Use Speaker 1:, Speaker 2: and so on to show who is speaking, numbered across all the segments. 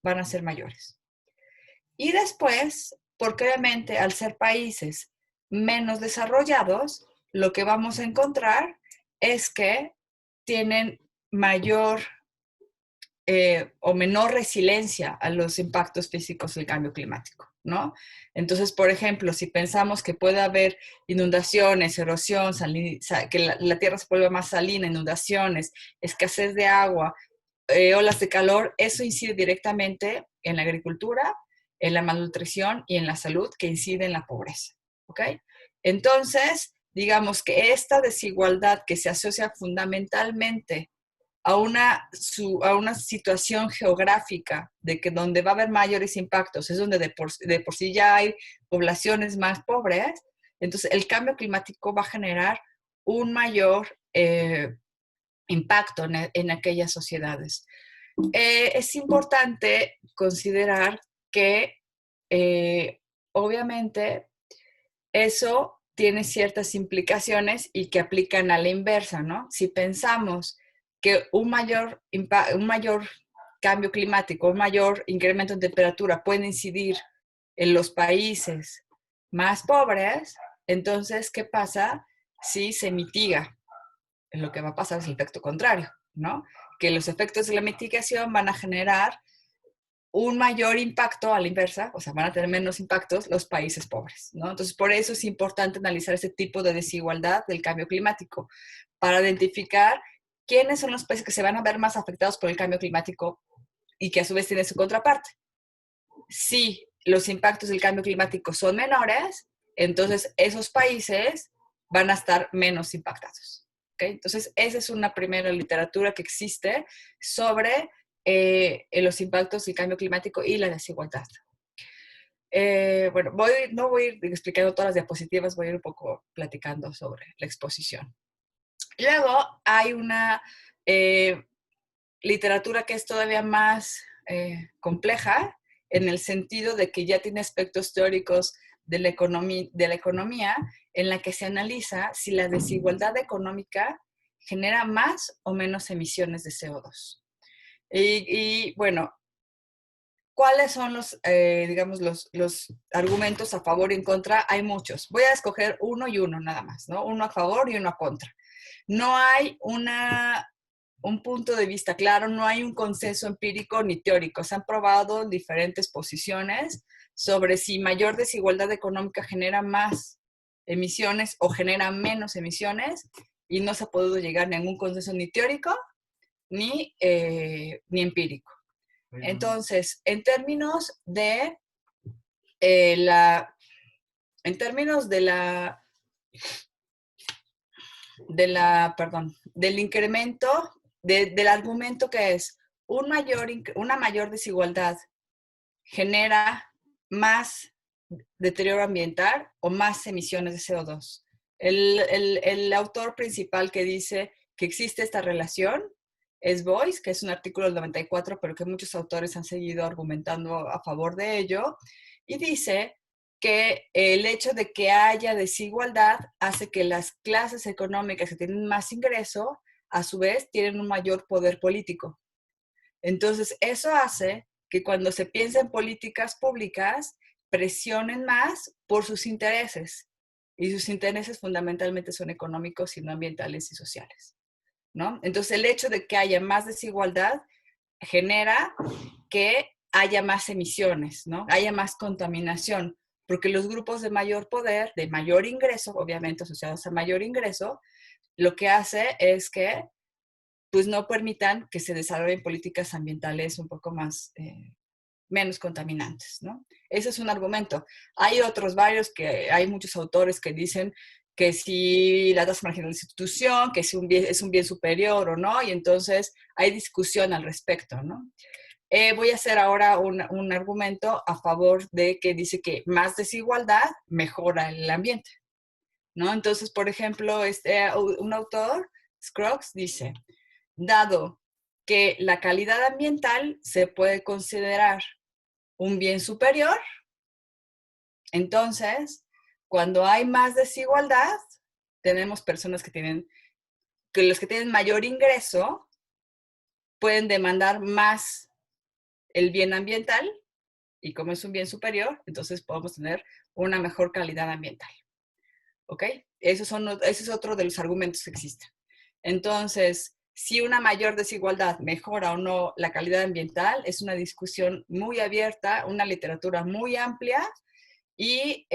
Speaker 1: van a ser mayores. Y después, porque obviamente al ser países menos desarrollados, lo que vamos a encontrar es que tienen mayor o menor resiliencia a los impactos físicos del cambio climático, ¿no? Entonces, por ejemplo, si pensamos que puede haber inundaciones, erosión, que la tierra se vuelva más salina, inundaciones, escasez de agua, olas de calor, eso incide directamente en la agricultura, en la malnutrición y en la salud, que incide en la pobreza, ¿ok? Entonces, digamos que esta desigualdad que se asocia fundamentalmente a una situación geográfica de que donde va a haber mayores impactos es donde de por sí ya hay poblaciones más pobres, entonces el cambio climático va a generar un mayor impacto en aquellas sociedades. Es importante considerar que obviamente eso tiene ciertas implicaciones y que aplican a la inversa, ¿no? Si pensamos que un mayor cambio climático, un mayor incremento en temperatura puede incidir en los países más pobres, entonces, ¿qué pasa si se mitiga? Lo que va a pasar es el efecto contrario, ¿no? Que los efectos de la mitigación van a generar un mayor impacto a la inversa, o sea, van a tener menos impactos los países pobres, ¿no? Entonces, por eso es importante analizar ese tipo de desigualdad del cambio climático, para identificar quiénes son los países que se van a ver más afectados por el cambio climático y que a su vez tienen su contraparte. Si los impactos del cambio climático son menores, entonces esos países van a estar menos impactados, ¿okay? Entonces, esa es una primera literatura que existe sobre los impactos del cambio climático y la desigualdad. Bueno, no voy a ir explicando todas las diapositivas, voy a ir un poco platicando sobre la exposición. Luego hay una literatura que es todavía más compleja, en el sentido de que ya tiene aspectos teóricos de la economía, en la que se analiza si la desigualdad económica genera más o menos emisiones de CO2. Y bueno, ¿cuáles son digamos, los argumentos a favor y en contra? Hay muchos. Voy a escoger uno y uno nada más, ¿no? Uno a favor y uno a contra. No hay un punto de vista claro, no hay un consenso empírico ni teórico. Se han probado diferentes posiciones sobre si mayor desigualdad económica genera más emisiones o genera menos emisiones, y no se ha podido llegar a ningún consenso ni teórico ni empírico. Entonces, en términos de del incremento, del argumento que es una mayor desigualdad genera más deterioro ambiental o más emisiones de CO2. El autor principal que dice que existe esta relación es Boyce, que es un artículo del 94, pero que muchos autores han seguido argumentando a favor de ello, y dice que el hecho de que haya desigualdad hace que las clases económicas que tienen más ingreso, a su vez, tienen un mayor poder político. Entonces, eso hace que cuando se piensa en políticas públicas, presionen más por sus intereses. Y sus intereses fundamentalmente son económicos y no ambientales y sociales, ¿no? Entonces, el hecho de que haya más desigualdad genera que haya más emisiones, ¿no? Haya más contaminación, porque los grupos de mayor poder, de mayor ingreso, obviamente asociados a mayor ingreso, lo que hace es que pues no permitan que se desarrollen políticas ambientales un poco más, menos contaminantes, ¿no? Ese es un argumento. Hay otros varios hay muchos autores que dicen que si la tasa marginal de sustitución, que si es un bien superior o no, y entonces hay discusión al respecto, ¿no? Voy a hacer ahora un argumento a favor de que dice que más desigualdad mejora el ambiente, ¿no? Entonces, por ejemplo, un autor, Scruggs, dice: dado que la calidad ambiental se puede considerar un bien superior, entonces, cuando hay más desigualdad, tenemos personas que los que tienen mayor ingreso pueden demandar más el bien ambiental, y como es un bien superior, entonces podemos tener una mejor calidad ambiental. ¿Ok? Ese es otro de los argumentos que existen. Entonces, si una mayor desigualdad mejora o no la calidad ambiental, es una discusión muy abierta, una literatura muy amplia, y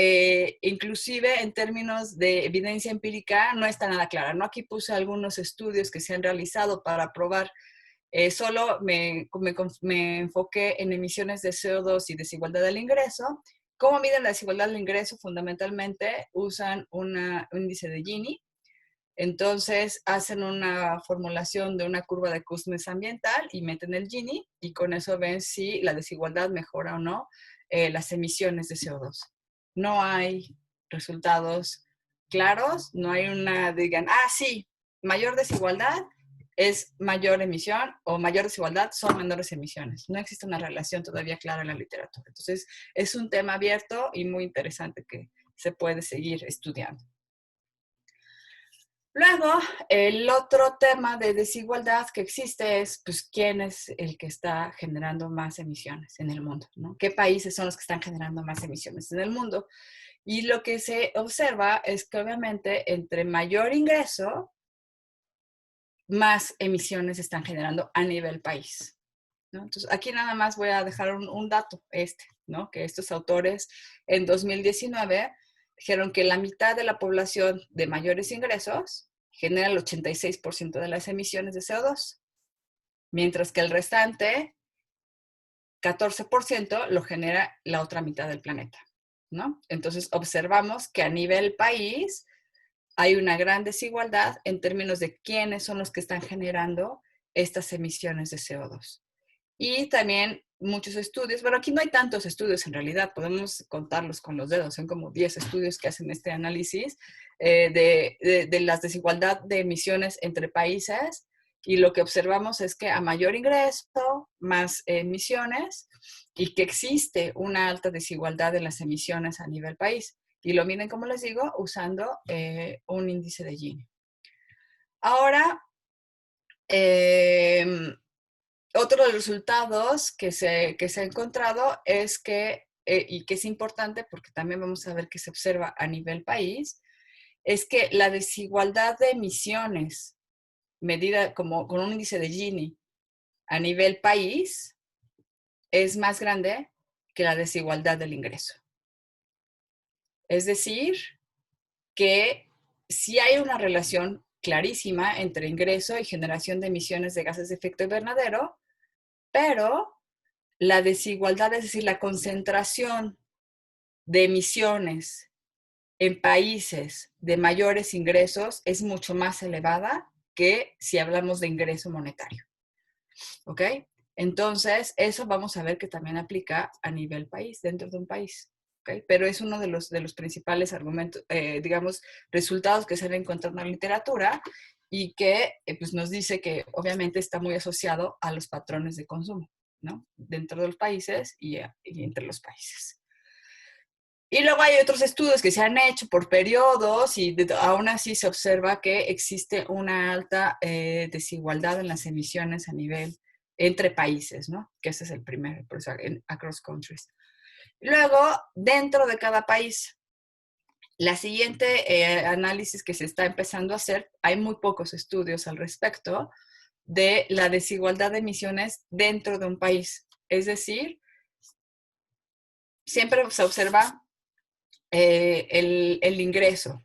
Speaker 1: inclusive en términos de evidencia empírica no está nada clara, ¿no? Aquí puse algunos estudios que se han realizado para probar, solo me enfoqué en emisiones de CO2 y desigualdad del ingreso. ¿Cómo miden la desigualdad del ingreso? Fundamentalmente usan un índice de Gini. Entonces hacen una formulación de una curva de Kuznets ambiental y meten el Gini, y con eso ven si la desigualdad mejora o no las emisiones de CO2. No hay resultados claros, no hay una, digan, sí, mayor desigualdad es mayor emisión, o mayor desigualdad son menores emisiones. No existe una relación todavía clara en la literatura. Entonces, es un tema abierto y muy interesante que se puede seguir estudiando. Luego, el otro tema de desigualdad que existe es, pues, quién es el que está generando más emisiones en el mundo, ¿no? ¿Qué países son los que están generando más emisiones en el mundo? Y lo que se observa es que obviamente entre mayor ingreso, más emisiones están generando a nivel país, ¿no? Entonces, aquí nada más voy a dejar un dato, ¿no? Que estos autores en 2019 dijeron que la mitad de la población de mayores ingresos genera el 86% de las emisiones de CO2, mientras que el restante, 14%, lo genera la otra mitad del planeta, ¿no? Entonces, observamos que a nivel país hay una gran desigualdad en términos de quiénes son los que están generando estas emisiones de CO2. Y también muchos estudios, bueno, aquí no hay tantos estudios en realidad, podemos contarlos con los dedos, son como 10 estudios que hacen este análisis de la desigualdad de emisiones entre países, y lo que observamos es que a mayor ingreso, más emisiones, y que existe una alta desigualdad en las emisiones a nivel país. Y lo miden, como les digo, usando un índice de Gini. Ahora, otro de los resultados que se ha encontrado es que, y que es importante porque también vamos a ver que se observa a nivel país, es que la desigualdad de emisiones medida como con un índice de Gini a nivel país es más grande que la desigualdad del ingreso. Es decir, que sí hay una relación clarísima entre ingreso y generación de emisiones de gases de efecto invernadero, pero la desigualdad, es decir, la concentración de emisiones en países de mayores ingresos es mucho más elevada que si hablamos de ingreso monetario. ¿Ok? Entonces, eso vamos a ver que también aplica a nivel país, dentro de un país. ¿Okay? Pero es uno de los principales argumentos, digamos, resultados que se han encontrado en la literatura, y que pues nos dice que obviamente está muy asociado a los patrones de consumo, ¿no? Dentro de los países y entre los países. Y luego hay otros estudios que se han hecho por periodos, y aún así se observa que existe una alta desigualdad en las emisiones a nivel entre países, ¿no? Que ese es el primer, por eso, across countries. Luego, dentro de cada país, la siguiente análisis que se está empezando a hacer, hay muy pocos estudios al respecto de la desigualdad de emisiones dentro de un país. Es decir, siempre se observa el ingreso.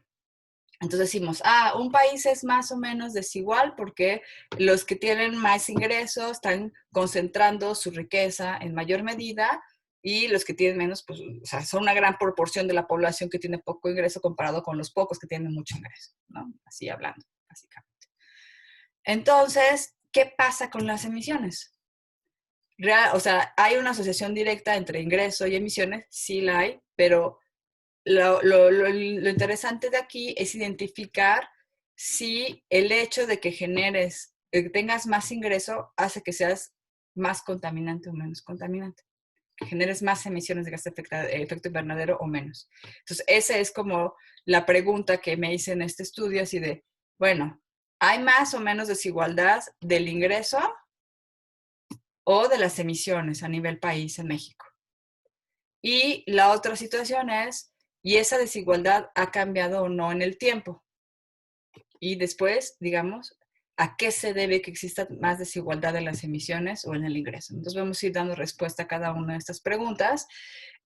Speaker 1: Entonces decimos, un país es más o menos desigual porque los que tienen más ingresos están concentrando su riqueza en mayor medida, y los que tienen menos, pues, o sea, son una gran proporción de la población que tiene poco ingreso comparado con los pocos que tienen mucho ingreso, ¿no? Así hablando, básicamente. Entonces, ¿qué pasa con las emisiones? O sea, ¿hay una asociación directa entre ingreso y emisiones? Sí la hay, pero lo interesante de aquí es identificar si el hecho de que tengas más ingreso hace que seas más contaminante o menos contaminante, que generes más emisiones de gas de efecto invernadero o menos. Entonces, esa es como la pregunta que me hice en este estudio, así de, bueno, ¿hay más o menos desigualdad del ingreso? o de las emisiones a nivel país en México. Y la otra situación es, ¿y esa desigualdad ha cambiado o no en el tiempo? Y después, digamos, ¿a qué se debe que exista más desigualdad en las emisiones o en el ingreso? Entonces vamos a ir dando respuesta a cada una de estas preguntas.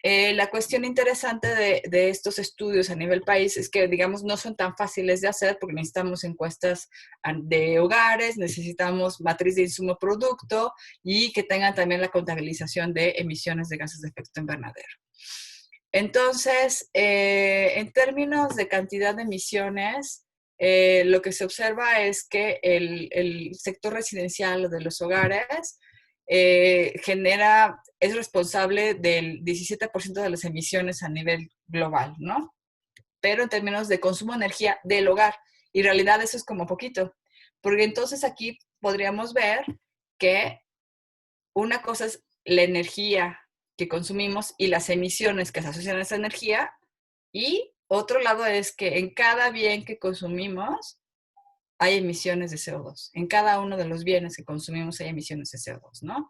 Speaker 1: La cuestión interesante de estos estudios a nivel país es que, digamos, no son tan fáciles de hacer porque necesitamos encuestas de hogares, necesitamos matriz de insumo producto y que tengan también la contabilización de emisiones de gases de efecto invernadero. Entonces, en términos de cantidad de emisiones, lo que se observa es que el sector residencial o de los hogares es responsable del 17% de las emisiones a nivel global, ¿no? Pero en términos de consumo de energía del hogar, y en realidad eso es como poquito, porque entonces aquí podríamos ver que una cosa es la energía que consumimos y las emisiones que se asocian a esa energía, y otro lado es que en cada bien que consumimos hay emisiones de CO2. En cada uno de los bienes que consumimos hay emisiones de CO2, ¿no?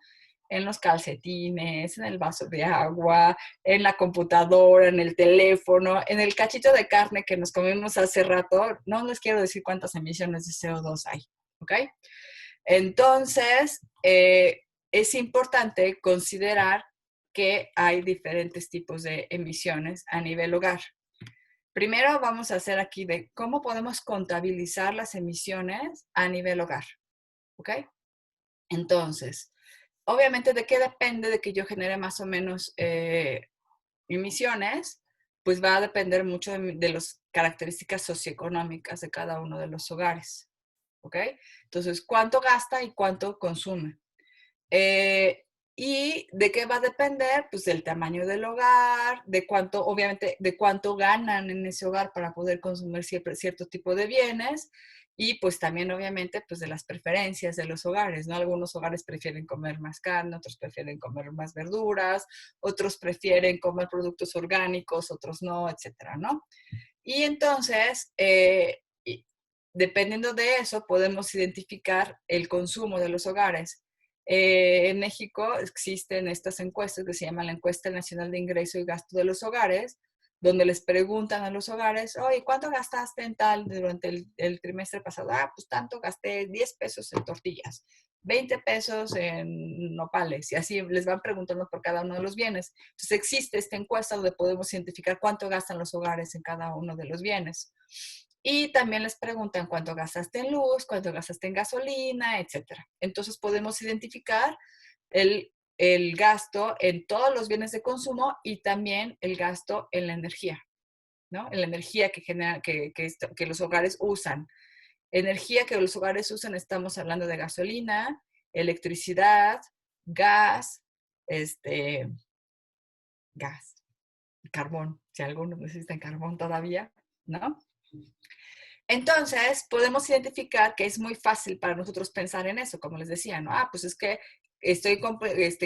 Speaker 1: En los calcetines, en el vaso de agua, en la computadora, en el teléfono, en el cachito de carne que nos comimos hace rato. No les quiero decir cuántas emisiones de CO2 hay, ¿ok? Entonces, es importante considerar que hay diferentes tipos de emisiones a nivel hogar. Primero vamos a hacer aquí de cómo podemos contabilizar las emisiones a nivel hogar, ¿ok? Entonces, obviamente, ¿de qué depende de que yo genere más o menos emisiones? Pues va a depender mucho de las características socioeconómicas de cada uno de los hogares, ¿ok? Entonces, ¿cuánto gasta y cuánto consume? ¿Y de qué va a depender? Pues del tamaño del hogar, de cuánto, obviamente, de cuánto ganan en ese hogar para poder consumir siempre cierto tipo de bienes y pues también, obviamente, pues de las preferencias de los hogares, ¿no? Algunos hogares prefieren comer más carne, otros prefieren comer más verduras, otros prefieren comer productos orgánicos, otros no, etcétera, ¿no? Y entonces, dependiendo de eso, podemos identificar el consumo de los hogares. En México existen estas encuestas que se llaman la Encuesta Nacional de Ingreso y Gasto de los Hogares, donde les preguntan a los hogares, oye, ¿cuánto gastaste en tal durante el trimestre pasado? Ah, pues tanto, gasté 10 pesos en tortillas, 20 pesos en nopales, y así les van preguntando por cada uno de los bienes. Entonces existe esta encuesta donde podemos identificar cuánto gastan los hogares en cada uno de los bienes. Y también les preguntan cuánto gastaste en luz, cuánto gastaste en gasolina, etcétera. Entonces podemos identificar el gasto en todos los bienes de consumo y también el gasto en la energía, ¿no? En la energía que, genera, que los hogares usan. Energía que los hogares usan, estamos hablando de gasolina, electricidad, gas, gas, carbón, si algunos necesitan carbón todavía, ¿no? Entonces, podemos identificar que es muy fácil para nosotros pensar en eso, como les decía, ¿no? Ah, pues es que estoy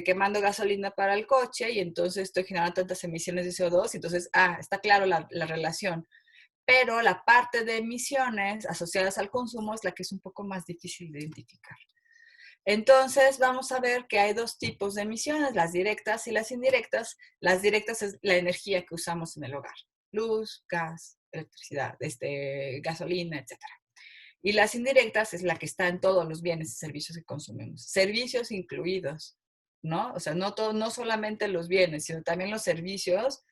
Speaker 1: quemando gasolina para el coche y entonces estoy generando tantas emisiones de CO2, entonces, está claro la relación. Pero la parte de emisiones asociadas al consumo es la que es un poco más difícil de identificar. Entonces, vamos a ver que hay dos tipos de emisiones, las directas y las indirectas. Las directas es la energía que usamos en el hogar, luz, gas, electricidad, gasolina, etcétera. Y las indirectas es la que está en todos los bienes y servicios que consumimos, servicios incluidos, ¿no? O sea, no solamente los bienes, sino también los servicios.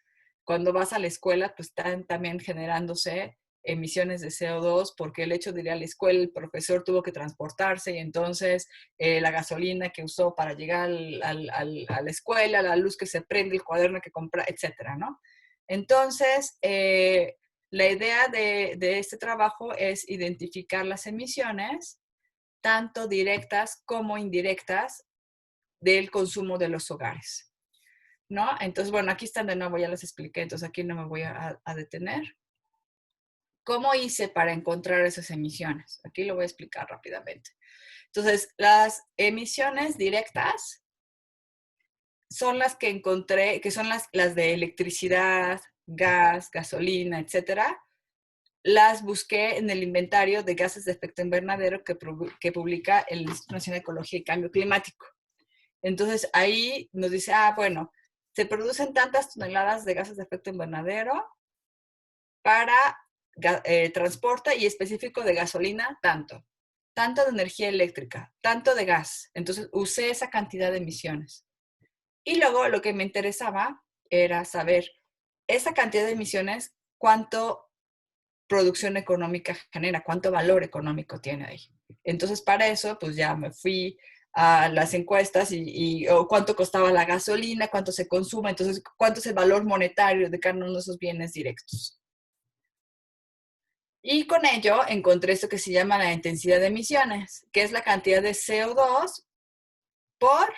Speaker 1: Cuando vas a la escuela, pues están también generándose emisiones de CO2 porque el hecho de ir a la escuela, el profesor tuvo que transportarse y entonces la gasolina que usó para llegar a la escuela, la luz que se prende, el cuaderno que compra, etcétera, ¿no? Entonces, la idea de este trabajo es identificar las emisiones, tanto directas como indirectas, del consumo de los hogares, ¿no? Entonces, bueno, aquí están de nuevo, ya les expliqué, entonces aquí no me voy a detener. ¿Cómo hice para encontrar esas emisiones? Aquí lo voy a explicar rápidamente. Entonces, las emisiones directas son las que encontré, que son las de electricidad, gas, gasolina, etcétera. Las busqué en el inventario de gases de efecto invernadero que publica el Instituto Nacional de Ecología y Cambio Climático. Entonces ahí nos dice, ah, bueno, se producen tantas toneladas de gases de efecto invernadero para transporte y específico de gasolina, tanto de energía eléctrica, tanto de gas. Entonces usé esa cantidad de emisiones. Y luego lo que me interesaba era saber esa cantidad de emisiones, cuánto producción económica genera, cuánto valor económico tiene ahí. Entonces, para eso, pues ya me fui a las encuestas o cuánto costaba la gasolina, cuánto se consume, entonces, cuánto es el valor monetario de cada uno de esos bienes directos. Y con ello encontré esto que se llama la intensidad de emisiones, que es la cantidad de CO2 por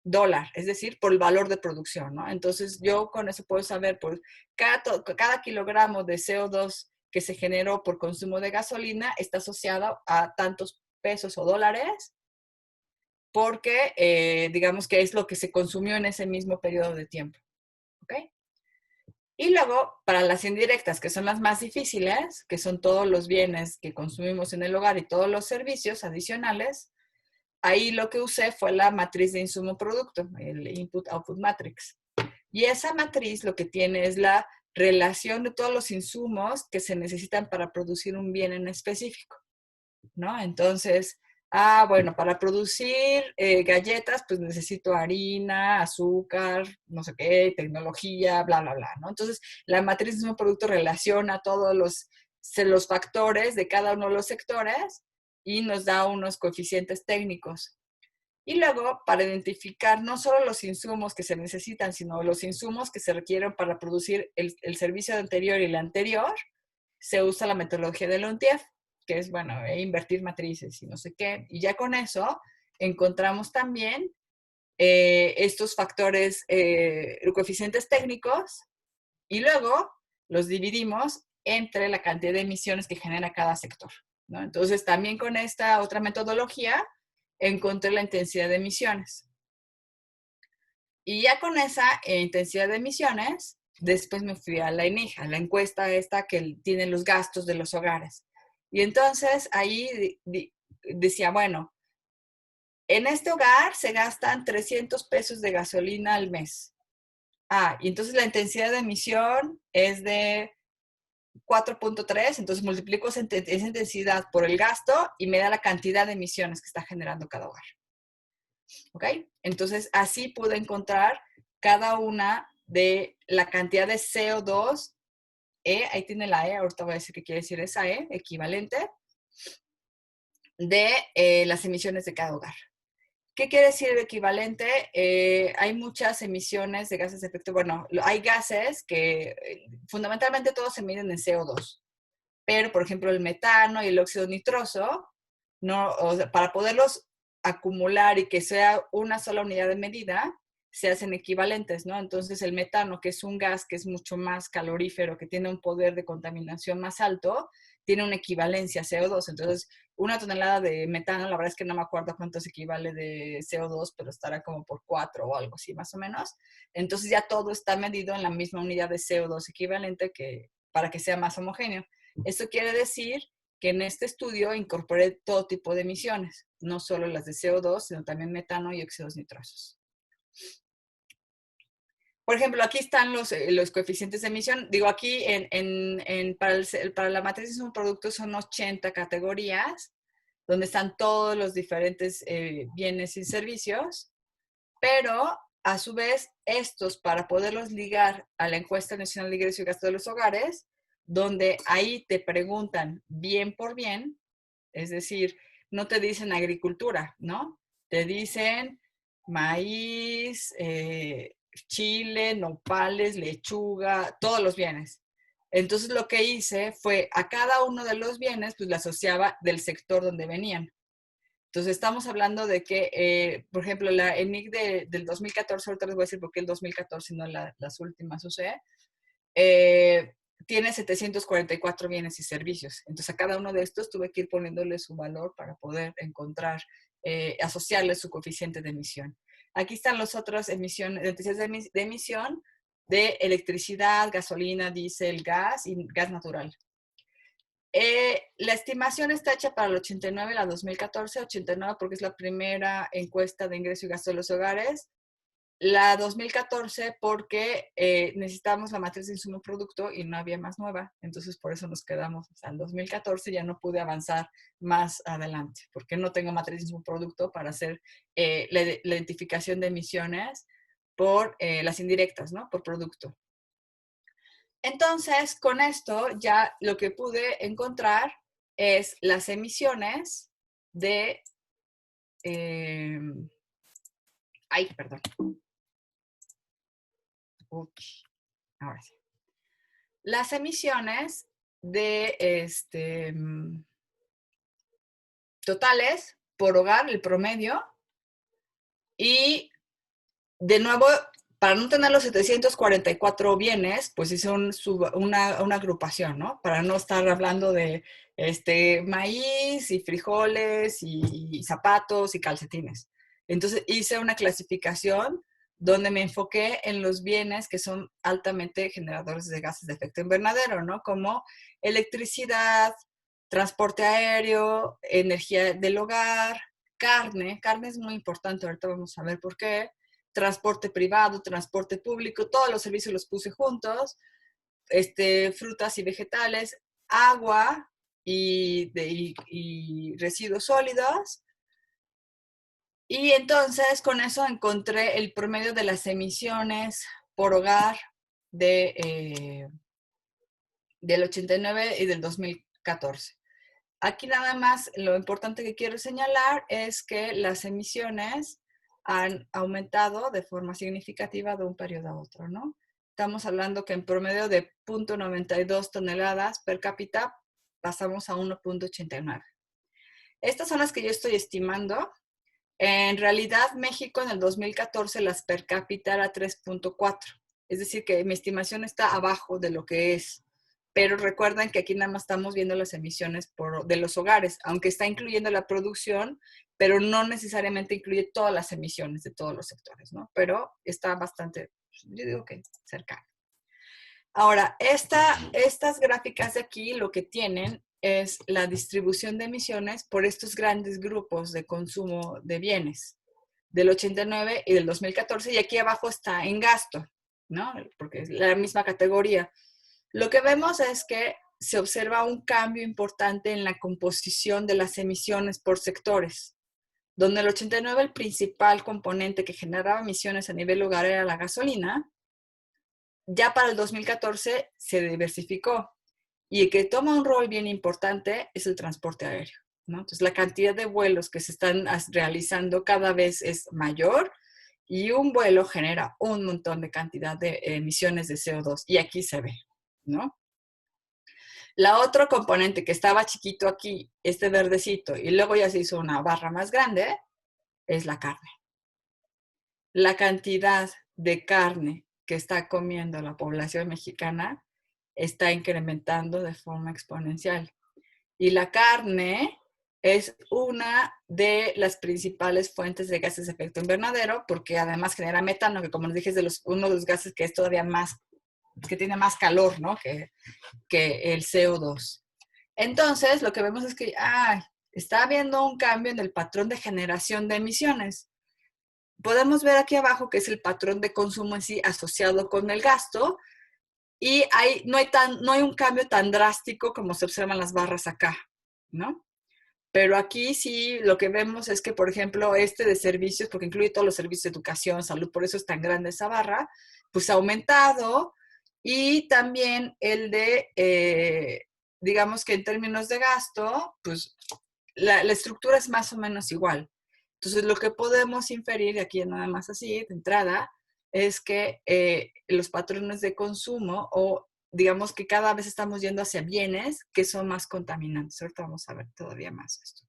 Speaker 1: dólar, es decir, por el valor de producción, ¿no? Entonces yo con eso puedo saber, pues, cada kilogramo de CO2 que se generó por consumo de gasolina está asociado a tantos pesos o dólares, porque digamos que es lo que se consumió en ese mismo periodo de tiempo, ¿ok? Y luego, para las indirectas, que son las más difíciles, que son todos los bienes que consumimos en el hogar y todos los servicios adicionales, ahí lo que usé fue la matriz de insumo-producto, el Input-Output Matrix. Y esa matriz lo que tiene es la relación de todos los insumos que se necesitan para producir un bien en específico, ¿no? Entonces, bueno, para producir galletas, pues necesito harina, azúcar, no sé qué, tecnología, bla, bla, bla, ¿no? Entonces, la matriz de un producto relaciona todos los factores de cada uno de los sectores y nos da unos coeficientes técnicos. Y luego, para identificar no solo los insumos que se necesitan, sino los insumos que se requieren para producir el servicio anterior y el anterior, se usa la metodología de Lontief, que es, bueno, invertir matrices y no sé qué. Y ya con eso encontramos también estos factores, coeficientes técnicos, y luego los dividimos entre la cantidad de emisiones que genera cada sector, ¿no? Entonces, también con esta otra metodología encontré la intensidad de emisiones. Y ya con esa intensidad de emisiones, después me fui a la ENIG, a la encuesta esta que tiene los gastos de los hogares. Y entonces ahí decía, bueno, en este hogar se gastan 300 pesos de gasolina al mes. Y entonces la intensidad de emisión es de 4.3, entonces multiplico esa intensidad por el gasto y me da la cantidad de emisiones que está generando cada hogar. ¿Ok? Entonces, así pude encontrar cada una de la cantidad de CO2, ahí tiene la ahorita voy a decir qué quiere decir esa equivalente, de las emisiones de cada hogar. ¿Qué quiere decir el equivalente? Hay muchas emisiones de gases de efecto, bueno, hay gases que fundamentalmente todos se miden en CO2, pero por ejemplo el metano y el óxido nitroso, no, o sea, para poderlos acumular y que sea una sola unidad de medida, se hacen equivalentes, ¿no? Entonces el metano, que es un gas que es mucho más calorífero, que tiene un poder de contaminación más alto, tiene una equivalencia a CO2. Entonces, una tonelada de metano, la verdad es que no me acuerdo cuánto se equivale de CO2, pero estará como por 4 o algo así, más o menos. Entonces ya todo está medido en la misma unidad de CO2 equivalente para que sea más homogéneo. Esto quiere decir que en este estudio incorporé todo tipo de emisiones, no solo las de CO2, sino también metano y óxidos nitrosos. Por ejemplo, aquí están los coeficientes de emisión. Digo, aquí para la matriz de un producto son 80 categorías, donde están todos los diferentes bienes y servicios, pero a su vez estos, para poderlos ligar a la encuesta nacional de ingreso y gasto de los hogares, donde ahí te preguntan bien por bien, es decir, no te dicen agricultura, ¿no? Te dicen maíz, chile, nopales, lechuga, todos los bienes. Entonces lo que hice fue a cada uno de los bienes, pues le asociaba del sector donde venían. Entonces estamos hablando de que, por ejemplo, la ENIC del 2014, ahorita les voy a decir por qué el 2014 y no las últimas UCE, tiene 744 bienes y servicios. Entonces, a cada uno de estos tuve que ir poniéndole su valor para poder encontrar, asociarle su coeficiente de emisión. Aquí están las otras emisiones, de emisión de electricidad, gasolina, diésel, gas y gas natural. La estimación está hecha para el 89 y la 2014, 89 porque es la primera encuesta de ingreso y gasto de los hogares, la 2014 porque necesitábamos la matriz de insumo producto y no había más nueva, entonces por eso nos quedamos hasta el 2014, ya no pude avanzar más adelante, porque no tengo matriz de insumo producto para hacer la identificación de emisiones por las indirectas, ¿no? Por producto. Entonces, con esto ya lo que pude encontrar es las emisiones de... ay, perdón. Ups, ahora sí. Las emisiones de totales por hogar, el promedio, y de nuevo, para no tener los 744 bienes, pues hice una agrupación, ¿no? Para no estar hablando de maíz y frijoles y zapatos y calcetines. Entonces hice una clasificación donde me enfoqué en los bienes que son altamente generadores de gases de efecto invernadero, ¿no? Como electricidad, transporte aéreo, energía del hogar, carne. Carne es muy importante, ahorita vamos a ver por qué. Transporte privado, transporte público, todos los servicios los puse juntos, frutas y vegetales, agua y residuos sólidos. Y entonces con eso encontré el promedio de las emisiones por hogar del 89 y del 2014. Aquí nada más lo importante que quiero señalar es que las emisiones han aumentado de forma significativa de un periodo a otro, ¿no? Estamos hablando que en promedio de 0.92 toneladas per cápita pasamos a 1.89. Estas son las que yo estoy estimando. En realidad, México en el 2014 las per cápita era 3.4. Es decir, que mi estimación está abajo de lo que es. Pero recuerden que aquí nada más estamos viendo las emisiones de los hogares, aunque está incluyendo la producción, pero no necesariamente incluye todas las emisiones de todos los sectores, ¿no? Pero está bastante, yo digo que cercano. Ahora, estas gráficas de aquí lo que tienen es la distribución de emisiones por estos grandes grupos de consumo de bienes del 89 y del 2014, y aquí abajo está en gasto, ¿no? Porque es la misma categoría. Lo que vemos es que se observa un cambio importante en la composición de las emisiones por sectores, donde el 89 el principal componente que generaba emisiones a nivel hogar era la gasolina. Ya para el 2014 se diversificó y el que toma un rol bien importante es el transporte aéreo, ¿no? Entonces la cantidad de vuelos que se están realizando cada vez es mayor y un vuelo genera un montón de cantidad de emisiones de CO2 y aquí se ve, ¿no? La otro componente que estaba chiquito aquí, este verdecito, y luego ya se hizo una barra más grande, es la carne. La cantidad de carne que está comiendo la población mexicana está incrementando de forma exponencial. Y la carne es una de las principales fuentes de gases de efecto invernadero, porque además genera metano, que como les dije es uno de los gases que es todavía más, que tiene más calor, ¿no? que el CO2. Entonces, lo que vemos es que está habiendo un cambio en el patrón de generación de emisiones. Podemos ver aquí abajo que es el patrón de consumo en sí asociado con el gasto y no hay un cambio tan drástico como se observan las barras acá, ¿no? Pero aquí sí lo que vemos es que, por ejemplo, de servicios, porque incluye todos los servicios de educación, salud, por eso es tan grande esa barra, pues ha aumentado. Y también el de, digamos que en términos de gasto, pues la estructura es más o menos igual. Entonces, lo que podemos inferir, aquí nada más así, de entrada, es que los patrones de consumo o digamos que cada vez estamos yendo hacia bienes que son más contaminantes. Ahorita vamos a ver todavía más esto.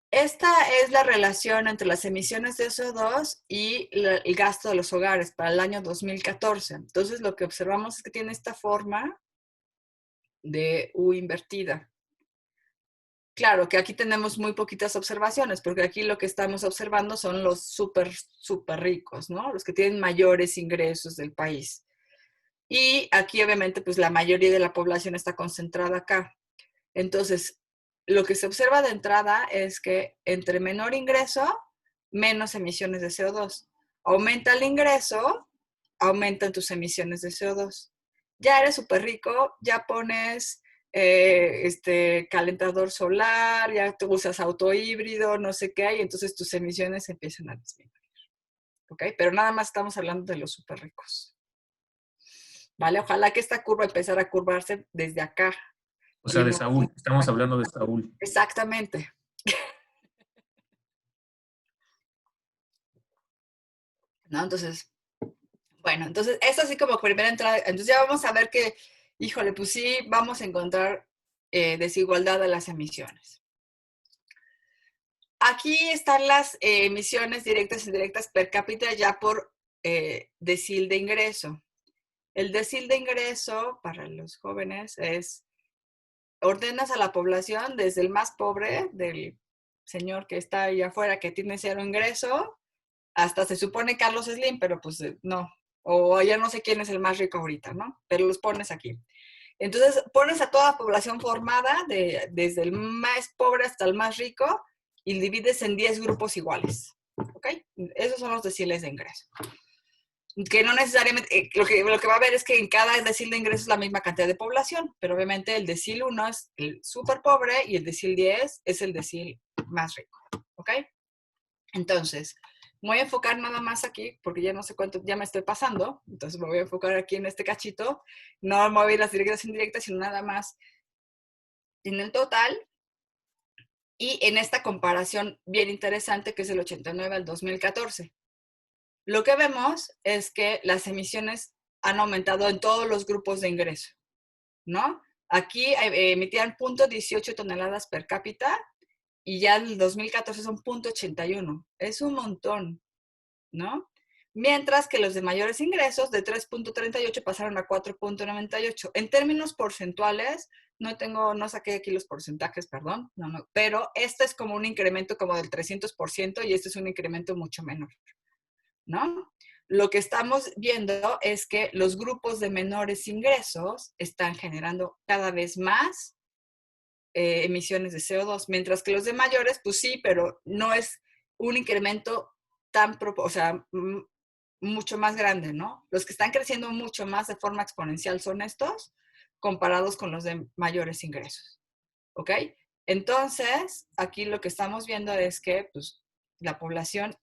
Speaker 1: Esta es la relación entre las emisiones de CO2 y el gasto de los hogares para el año 2014. Entonces, lo que observamos es que tiene esta forma de U invertida. Claro que aquí tenemos muy poquitas observaciones, porque aquí lo que estamos observando son los súper ricos, ¿no? Los que tienen mayores ingresos del país. Y aquí obviamente pues la mayoría de la población está concentrada acá. Entonces, lo que se observa de entrada es que entre menor ingreso, menos emisiones de CO2. Aumenta el ingreso, aumentan tus emisiones de CO2. Ya eres súper rico, ya pones calentador solar, ya tú usas auto híbrido, no sé qué, y entonces tus emisiones empiezan a disminuir. ¿Ok? Pero nada más estamos hablando de los súper ricos. ¿Vale? Ojalá que esta curva empezara a curvarse desde acá.
Speaker 2: O sea,
Speaker 1: Y
Speaker 2: de
Speaker 1: no
Speaker 2: Saúl. Estamos hablando de Saúl.
Speaker 1: exactamente. ¿No? Entonces, bueno, entonces, esto así como primera entrada. Entonces ya vamos a ver que, híjole, pues sí, vamos a encontrar desigualdad de las emisiones. Aquí están las emisiones directas e indirectas per cápita ya por decil de ingreso. El decil de ingreso para los jóvenes es, ordenas a la población desde el más pobre, del señor que está ahí afuera que tiene cero ingreso, hasta se supone Carlos Slim, pero pues no. O ya no sé quién es el más rico ahorita, ¿no? Pero los pones aquí. Entonces pones a toda la población formada, desde el más pobre hasta el más rico, y divides en 10 grupos iguales. ¿Ok? Esos son los deciles de ingreso. Que no necesariamente, lo que va a haber es que en cada decil de ingreso es la misma cantidad de población, pero obviamente el decil 1 es el súper pobre y el decil 10 es el decil más rico. ¿Ok? Entonces, me voy a enfocar nada más aquí, porque ya no sé cuánto, ya me estoy pasando, entonces me voy a enfocar aquí en este cachito, no me voy a ir las directas e indirectas, sino nada más en el total, y en esta comparación bien interesante que es del 89 al 2014. Lo que vemos es que las emisiones han aumentado en todos los grupos de ingreso, ¿no? Aquí emitían 0.18 toneladas per cápita y ya en el 2014 son 0.81. Es un montón, ¿no? Mientras que los de mayores ingresos de 3.38 pasaron a 4.98. En términos porcentuales, no saqué aquí los porcentajes, perdón, no, pero este es como un incremento como del 300% y este es un incremento mucho menor, ¿no? Lo que estamos viendo es que los grupos de menores ingresos están generando cada vez más emisiones de CO2, mientras que los de mayores, pues sí, pero no es un incremento tan, o sea, mucho más grande, ¿no? Los que están creciendo mucho más de forma exponencial son estos, comparados con los de mayores ingresos, ¿ok? Entonces, aquí lo que estamos viendo es que pues, la población,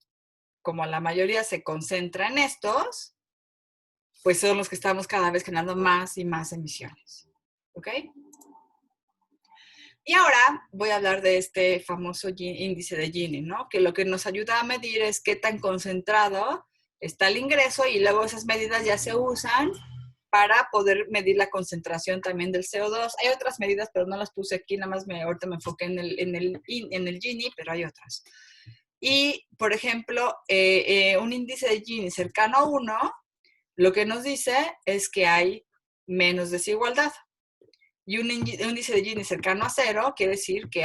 Speaker 1: como la mayoría se concentra en estos, pues son los que estamos cada vez generando más y más emisiones, ¿ok? Y ahora voy a hablar de este famoso índice de Gini, ¿no? Que lo que nos ayuda a medir es qué tan concentrado está el ingreso y luego esas medidas ya se usan para poder medir la concentración también del CO2. Hay otras medidas, pero no las puse aquí, nada más ahorita me enfoqué en el Gini, pero hay otras. Y, por ejemplo, un índice de Gini cercano a 1, lo que nos dice es que hay menos desigualdad. Y un índice de Gini cercano a 0 quiere decir que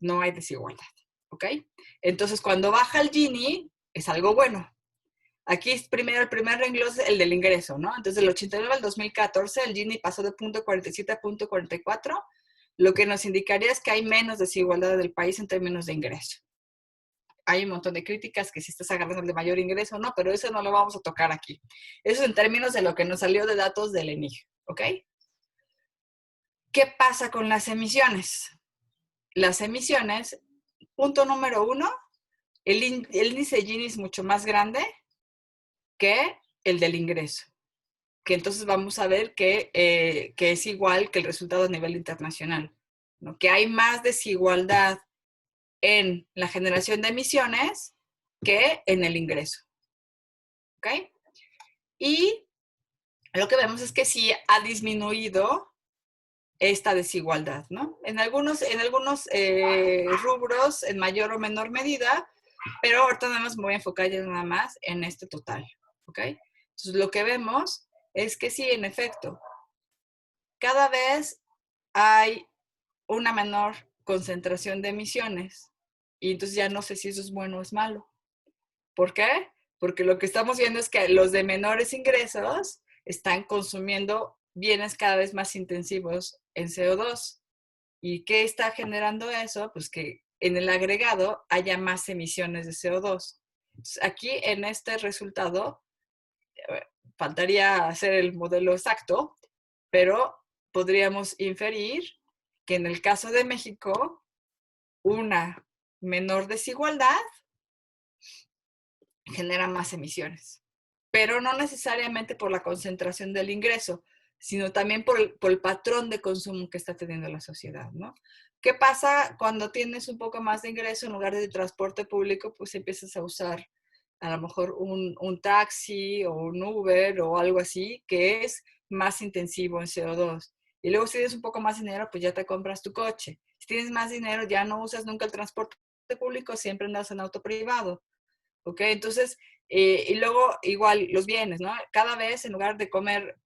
Speaker 1: no hay desigualdad, ¿ok? Entonces, cuando baja el Gini, es algo bueno. Aquí es primero, el primer renglón es el del ingreso, ¿no? Entonces, del 89 al 2014, el Gini pasó de 0.47 a 0.44, lo que nos indicaría es que hay menos desigualdad del país en términos de ingreso. Hay un montón de críticas que si estás agarrando el de mayor ingreso, no, pero eso no lo vamos a tocar aquí. Eso es en términos de lo que nos salió de datos del ENIG, ¿ok? ¿Qué pasa con las emisiones? Las emisiones, punto número 1, el índice de Gini es mucho más grande que el del ingreso, que entonces vamos a ver que es igual que el resultado a nivel internacional, ¿no? Que hay más desigualdad en la generación de emisiones que en el ingreso, ¿ok? Y lo que vemos es que sí ha disminuido esta desigualdad, ¿no? En algunos rubros, en mayor o menor medida, pero ahorita nada más me voy a enfocar ya nada más en este total, ¿ok? Entonces, lo que vemos es que sí, en efecto, cada vez hay una menor concentración de emisiones y entonces ya no sé si eso es bueno o es malo. ¿Por qué? Porque lo que estamos viendo es que los de menores ingresos están consumiendo bienes cada vez más intensivos en CO2. ¿Y qué está generando eso? Pues que en el agregado haya más emisiones de CO2. Entonces, aquí en este resultado, faltaría hacer el modelo exacto, pero podríamos inferir que en el caso de México, una menor desigualdad genera más emisiones, pero no necesariamente por la concentración del ingreso, sino también por el patrón de consumo que está teniendo la sociedad, ¿no? ¿Qué pasa cuando tienes un poco más de ingreso en lugar de transporte público? Pues empiezas a usar a lo mejor un taxi o un Uber o algo así, que es más intensivo en CO2. Y luego si tienes un poco más de dinero, pues ya te compras tu coche. Si tienes más dinero, ya no usas nunca el transporte público, siempre andas en auto privado. ¿Ok? Entonces, y luego igual los bienes, ¿no? Cada vez en lugar de comer,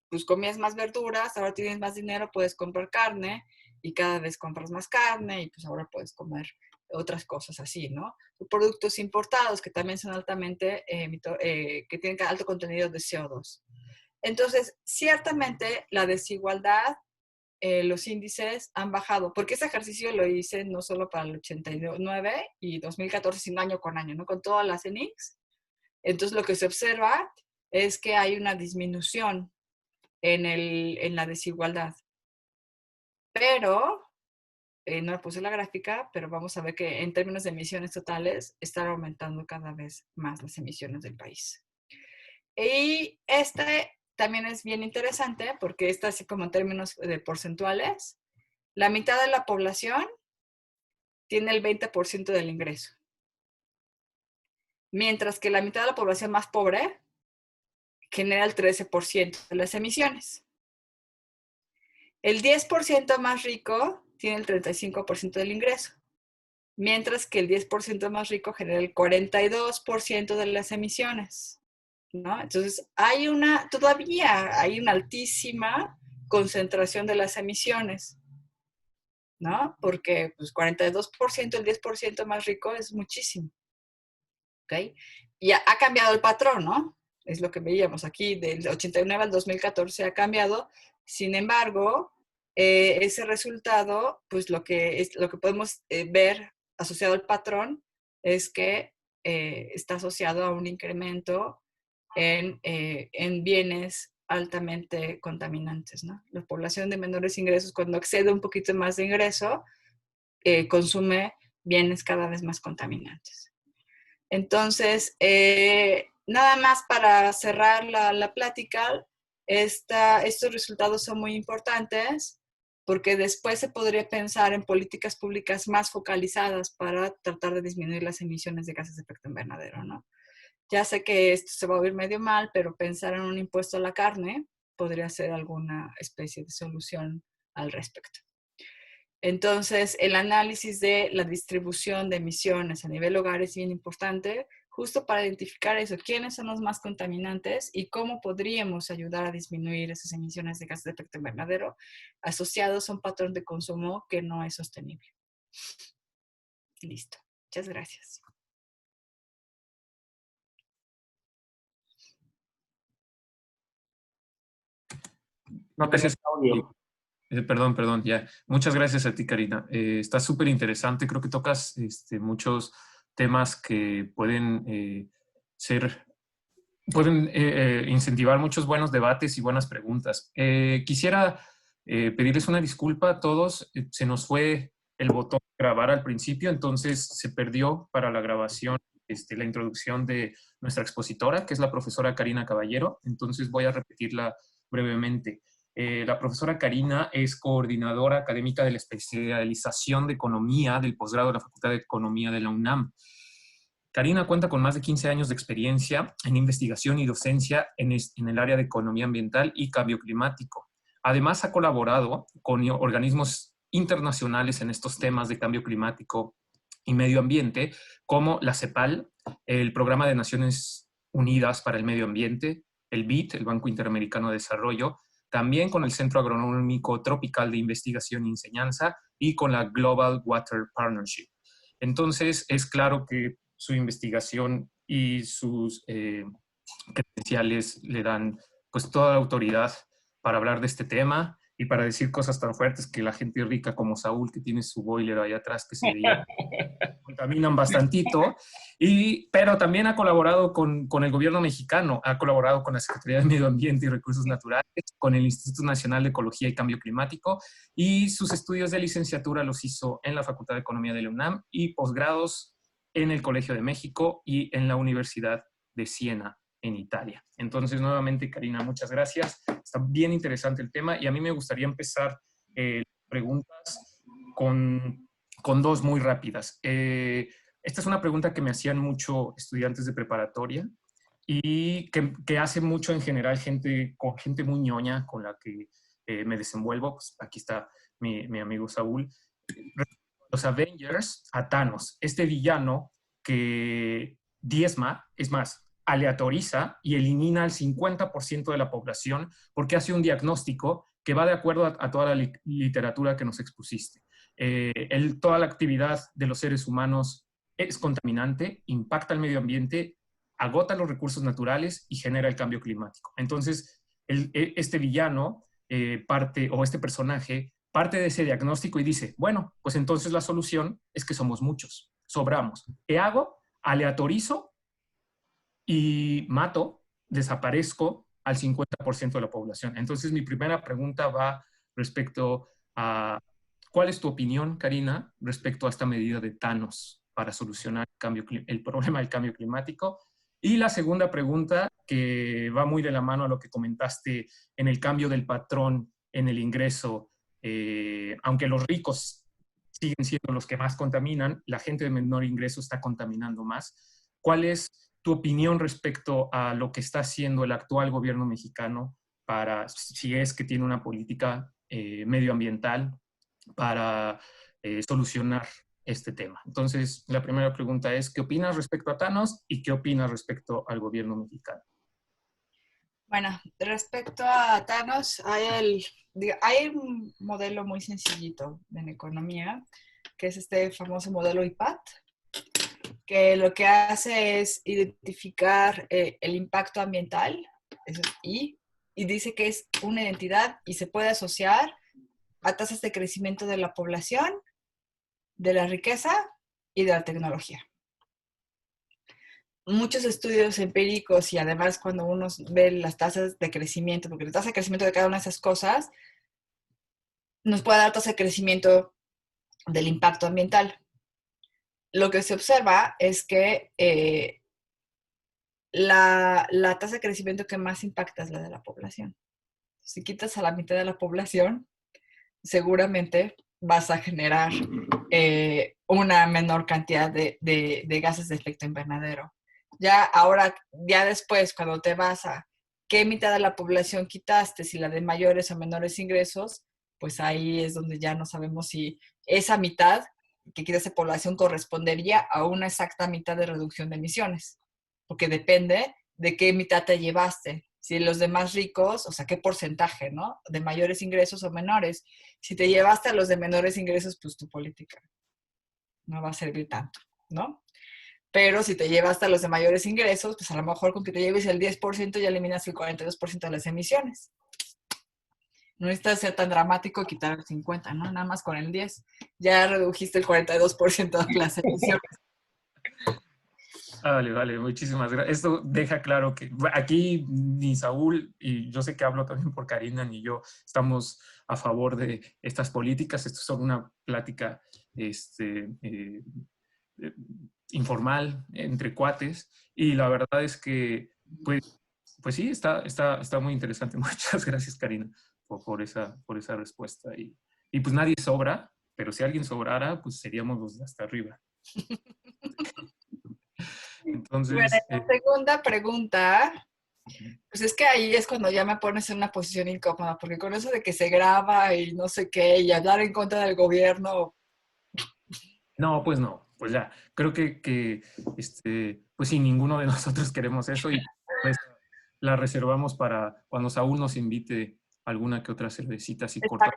Speaker 1: pues comías más verduras, ahora tienes más dinero, puedes comprar carne y cada vez compras más carne y pues ahora puedes comer otras cosas así, ¿no? Productos importados que también son altamente, que tienen alto contenido de CO2. Entonces, ciertamente la desigualdad, los índices han bajado, porque ese ejercicio lo hice no solo para el 89 y 2014, sino año con año, ¿no? Con todas las ENICs. Entonces, lo que se observa es que hay una disminución en la desigualdad. Pero, no puse la gráfica, pero vamos a ver que en términos de emisiones totales, están aumentando cada vez más las emisiones del país. Y este también es bien interesante porque está así como en términos de porcentuales. La mitad de la población tiene el 20% del ingreso, mientras que la mitad de la población más pobre genera el 13% de las emisiones. El 10% más rico tiene el 35% del ingreso, mientras que el 10% más rico genera el 42% de las emisiones, ¿no? Entonces, todavía hay una altísima concentración de las emisiones, ¿no? Porque pues 42%, el 10% más rico es muchísimo. ¿Ok? Y ha cambiado el patrón, ¿no? Es lo que veíamos aquí, del 89 al 2014 ha cambiado. Sin embargo, ese resultado, pues lo que podemos ver asociado al patrón es que está asociado a un incremento en bienes altamente contaminantes, ¿no? La población de menores ingresos, cuando accede un poquito más de ingreso, consume bienes cada vez más contaminantes. Entonces, nada más para cerrar la plática, estos resultados son muy importantes porque después se podría pensar en políticas públicas más focalizadas para tratar de disminuir las emisiones de gases de efecto invernadero, ¿no? Ya sé que esto se va a oír medio mal, pero pensar en un impuesto a la carne podría ser alguna especie de solución al respecto. Entonces, el análisis de la distribución de emisiones a nivel hogar es bien importante, justo para identificar eso, quiénes son los más contaminantes y cómo podríamos ayudar a disminuir esas emisiones de gases de efecto invernadero asociados a un patrón de consumo que no es sostenible. Listo. Muchas gracias.
Speaker 2: No, gracias. Perdón, ya. Muchas gracias a ti, Karina. Está súper interesante. Creo que tocas muchos temas que pueden incentivar muchos buenos debates y buenas preguntas. Quisiera pedirles una disculpa a todos. Se nos fue el botón de grabar al principio, entonces se perdió para la grabación la introducción de nuestra expositora, que es la profesora Karina Caballero. Entonces voy a repetirla brevemente. La profesora Karina es coordinadora académica de la especialización de Economía del posgrado de la Facultad de Economía de la UNAM. Karina cuenta con más de 15 años de experiencia en investigación y docencia en el área de economía ambiental y cambio climático. Además, ha colaborado con organismos internacionales en estos temas de cambio climático y medio ambiente, como la CEPAL, el Programa de Naciones Unidas para el Medio Ambiente, el BID, el Banco Interamericano de Desarrollo, también con el Centro Agronómico Tropical de Investigación y Enseñanza y con la Global Water Partnership. Entonces, es claro que su investigación y sus credenciales le dan pues toda la autoridad para hablar de este tema y para decir cosas tan fuertes que la gente rica como Saúl, que tiene su boiler ahí atrás, que se veía, contaminan bastantito, pero también ha colaborado con el gobierno mexicano, ha colaborado con la Secretaría de Medio Ambiente y Recursos Naturales, con el Instituto Nacional de Ecología y Cambio Climático, y sus estudios de licenciatura los hizo en la Facultad de Economía de la UNAM y posgrados en el Colegio de México y en la Universidad de Siena, en Italia. Entonces, nuevamente, Karina, muchas gracias. Está bien interesante el tema y a mí me gustaría empezar preguntas con dos muy rápidas. Esta es una pregunta que me hacían mucho estudiantes de preparatoria y que hace mucho en general con gente muy ñoña con la que me desenvuelvo. Pues aquí está mi amigo Saúl. Los Avengers a Thanos, este villano que diezma, es más, aleatoriza y elimina al 50% de la población porque hace un diagnóstico que va de acuerdo a toda la literatura que nos expusiste. Toda la actividad de los seres humanos es contaminante, impacta al medio ambiente, agota los recursos naturales y genera el cambio climático. Entonces, este villano este personaje parte de ese diagnóstico y dice, bueno, pues entonces la solución es que somos muchos, sobramos. ¿Qué hago? Aleatorizo y mato, desaparezco al 50% de la población. Entonces, mi primera pregunta va respecto a, ¿cuál es tu opinión, Karina, respecto a esta medida de Thanos para solucionar el problema del cambio climático? Y la segunda pregunta, que va muy de la mano a lo que comentaste en el cambio del patrón en el ingreso, aunque los ricos siguen siendo los que más contaminan, la gente de menor ingreso está contaminando más. ¿Cuál es tu opinión respecto a lo que está haciendo el actual gobierno mexicano para, si es que tiene una política medioambiental para solucionar este tema? Entonces, la primera pregunta es, ¿qué opinas respecto a Thanos y qué opinas respecto al gobierno mexicano?
Speaker 1: Bueno, respecto a Thanos, hay un modelo muy sencillito en economía, que es este famoso modelo IPAT, que lo que hace es identificar el impacto ambiental, eso es I, y dice que es una identidad y se puede asociar a tasas de crecimiento de la población, de la riqueza y de la tecnología. Muchos estudios empíricos y además cuando uno ve las tasas de crecimiento, porque la tasa de crecimiento de cada una de esas cosas nos puede dar tasa de crecimiento del impacto ambiental. Lo que se observa es que la tasa de crecimiento que más impacta es la de la población. Si quitas a la mitad de la población, seguramente vas a generar una menor cantidad de gases de efecto invernadero. Ya después, cuando te vas a qué mitad de la población quitaste, si la de mayores o menores ingresos, pues ahí es donde ya no sabemos si esa mitad que quitas de población correspondería a una exacta mitad de reducción de emisiones, porque depende de qué mitad te llevaste. Si los demás ricos, o sea, qué porcentaje, ¿no? De mayores ingresos o menores. Si te llevaste a los de menores ingresos, pues tu política no va a servir tanto, ¿no? Pero si te llevas hasta los de mayores ingresos, pues a lo mejor con que te lleves el 10% ya eliminas el 42% de las emisiones. No necesitas ser tan dramático y quitar el 50%, ¿no? Nada más con el 10%. Ya redujiste el 42% de las emisiones.
Speaker 2: Vale, muchísimas gracias. Esto deja claro que aquí ni Saúl, y yo sé que hablo también por Karina, ni yo estamos a favor de estas políticas. Esto es solo una plática informal entre cuates y la verdad es que pues sí, está muy interesante. Muchas gracias, Karina, por esa respuesta. Y pues nadie sobra, pero si alguien sobrara, pues seríamos los de hasta arriba. Entonces,
Speaker 1: bueno, la segunda pregunta, pues es que ahí es cuando ya me pones en una posición incómoda, porque con eso de que se graba y no sé qué, y hablar en contra del gobierno.
Speaker 2: no, pues no, pues ya, creo que pues sí, ninguno de nosotros queremos eso y pues la reservamos para cuando Saúl nos invite alguna que otra cervecita así corta.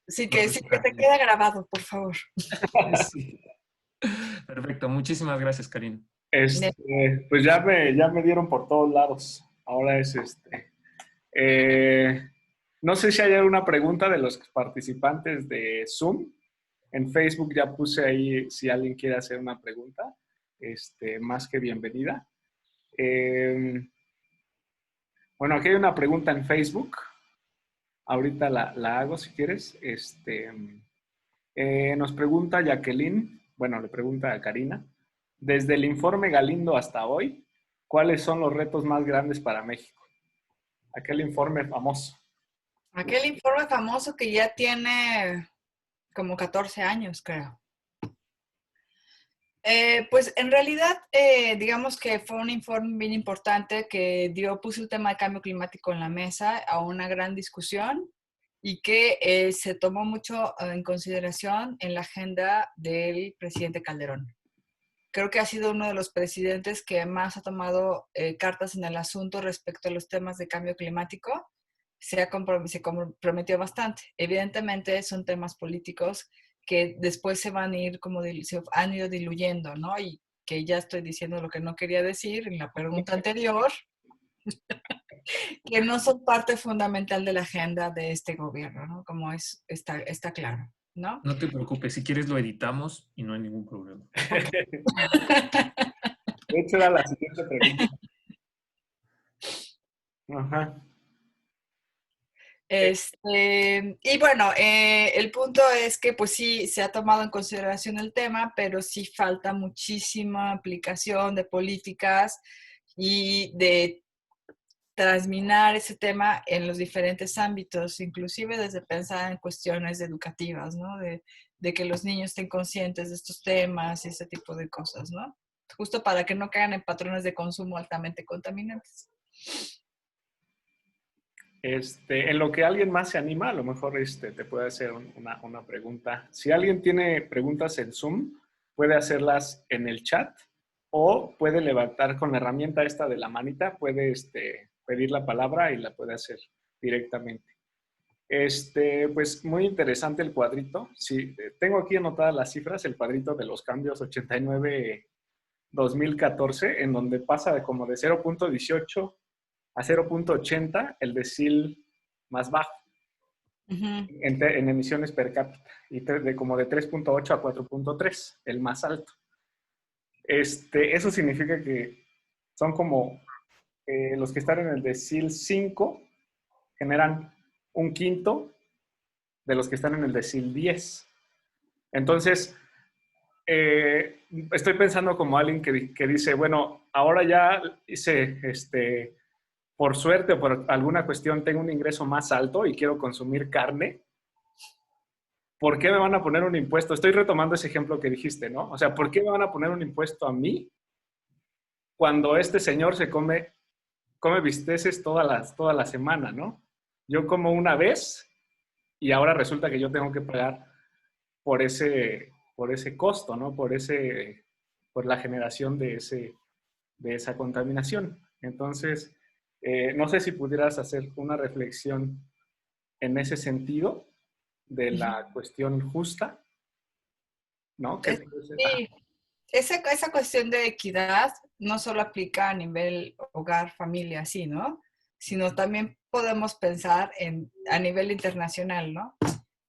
Speaker 1: Sí, que te queda grabado, por favor.
Speaker 2: Sí. Perfecto, muchísimas gracias, Karina.
Speaker 3: Pues ya me dieron por todos lados. Ahora es no sé si hay alguna pregunta de los participantes de Zoom. En Facebook ya puse ahí si alguien quiere hacer una pregunta. Más que bienvenida. Bueno, aquí hay una pregunta en Facebook. Ahorita la hago si quieres. Nos pregunta Jacqueline, bueno, le pregunta a Karina, desde el informe Galindo hasta hoy, ¿cuáles son los retos más grandes para México? Aquel informe famoso.
Speaker 1: Aquel informe famoso que ya tiene como 14 años, creo. Pues en realidad, digamos que fue un informe bien importante que puso el tema del cambio climático en la mesa a una gran discusión y que se tomó mucho en consideración en la agenda del presidente Calderón. Creo que ha sido uno de los presidentes que más ha tomado cartas en el asunto respecto a los temas de cambio climático. Se comprometió bastante. Evidentemente son temas políticos que después se han ido diluyendo, ¿no? Y que ya estoy diciendo lo que no quería decir en la pregunta anterior, que no son parte fundamental de la agenda de este gobierno, ¿no? Como está claro, ¿no?
Speaker 2: No te preocupes, si quieres lo editamos y no hay ningún problema.
Speaker 3: De hecho, era la siguiente pregunta. Ajá.
Speaker 1: Y bueno, el punto es que pues sí, se ha tomado en consideración el tema, pero sí falta muchísima aplicación de políticas y de transminar ese tema en los diferentes ámbitos, inclusive desde pensar en cuestiones educativas, ¿no? De que los niños estén conscientes de estos temas y ese tipo de cosas, ¿no? Justo para que no caigan en patrones de consumo altamente contaminantes.
Speaker 3: En lo que alguien más se anima, a lo mejor te puede hacer una pregunta. Si alguien tiene preguntas en Zoom, puede hacerlas en el chat o puede levantar con la herramienta esta de la manita, puede pedir la palabra y la puede hacer directamente. Pues muy interesante el cuadrito. Sí, tengo aquí anotadas las cifras, el cuadrito de los cambios 89-2014, en donde pasa de como de 0.18 a 0.80 el decil más bajo en emisiones per cápita y como de 3.8 a 4.3 el más alto. Eso significa que son como los que están en el decil 5 generan un quinto de los que están en el decil 10. Entonces, estoy pensando como alguien que dice, bueno, ahora ya hice por suerte o por alguna cuestión tengo un ingreso más alto y quiero consumir carne, ¿por qué me van a poner un impuesto? Estoy retomando ese ejemplo que dijiste, ¿no? O sea, ¿por qué me van a poner un impuesto a mí cuando este señor se come bisteces toda la semana, ¿no? Yo como una vez y ahora resulta que yo tengo que pagar por ese costo, ¿no? Por la generación de esa contaminación. Entonces, no sé si pudieras hacer una reflexión en ese sentido de la cuestión justa, ¿no?
Speaker 1: Sí, esa cuestión de equidad no solo aplica a nivel hogar, familia, sí, ¿no? Sino también podemos pensar a nivel internacional, ¿no?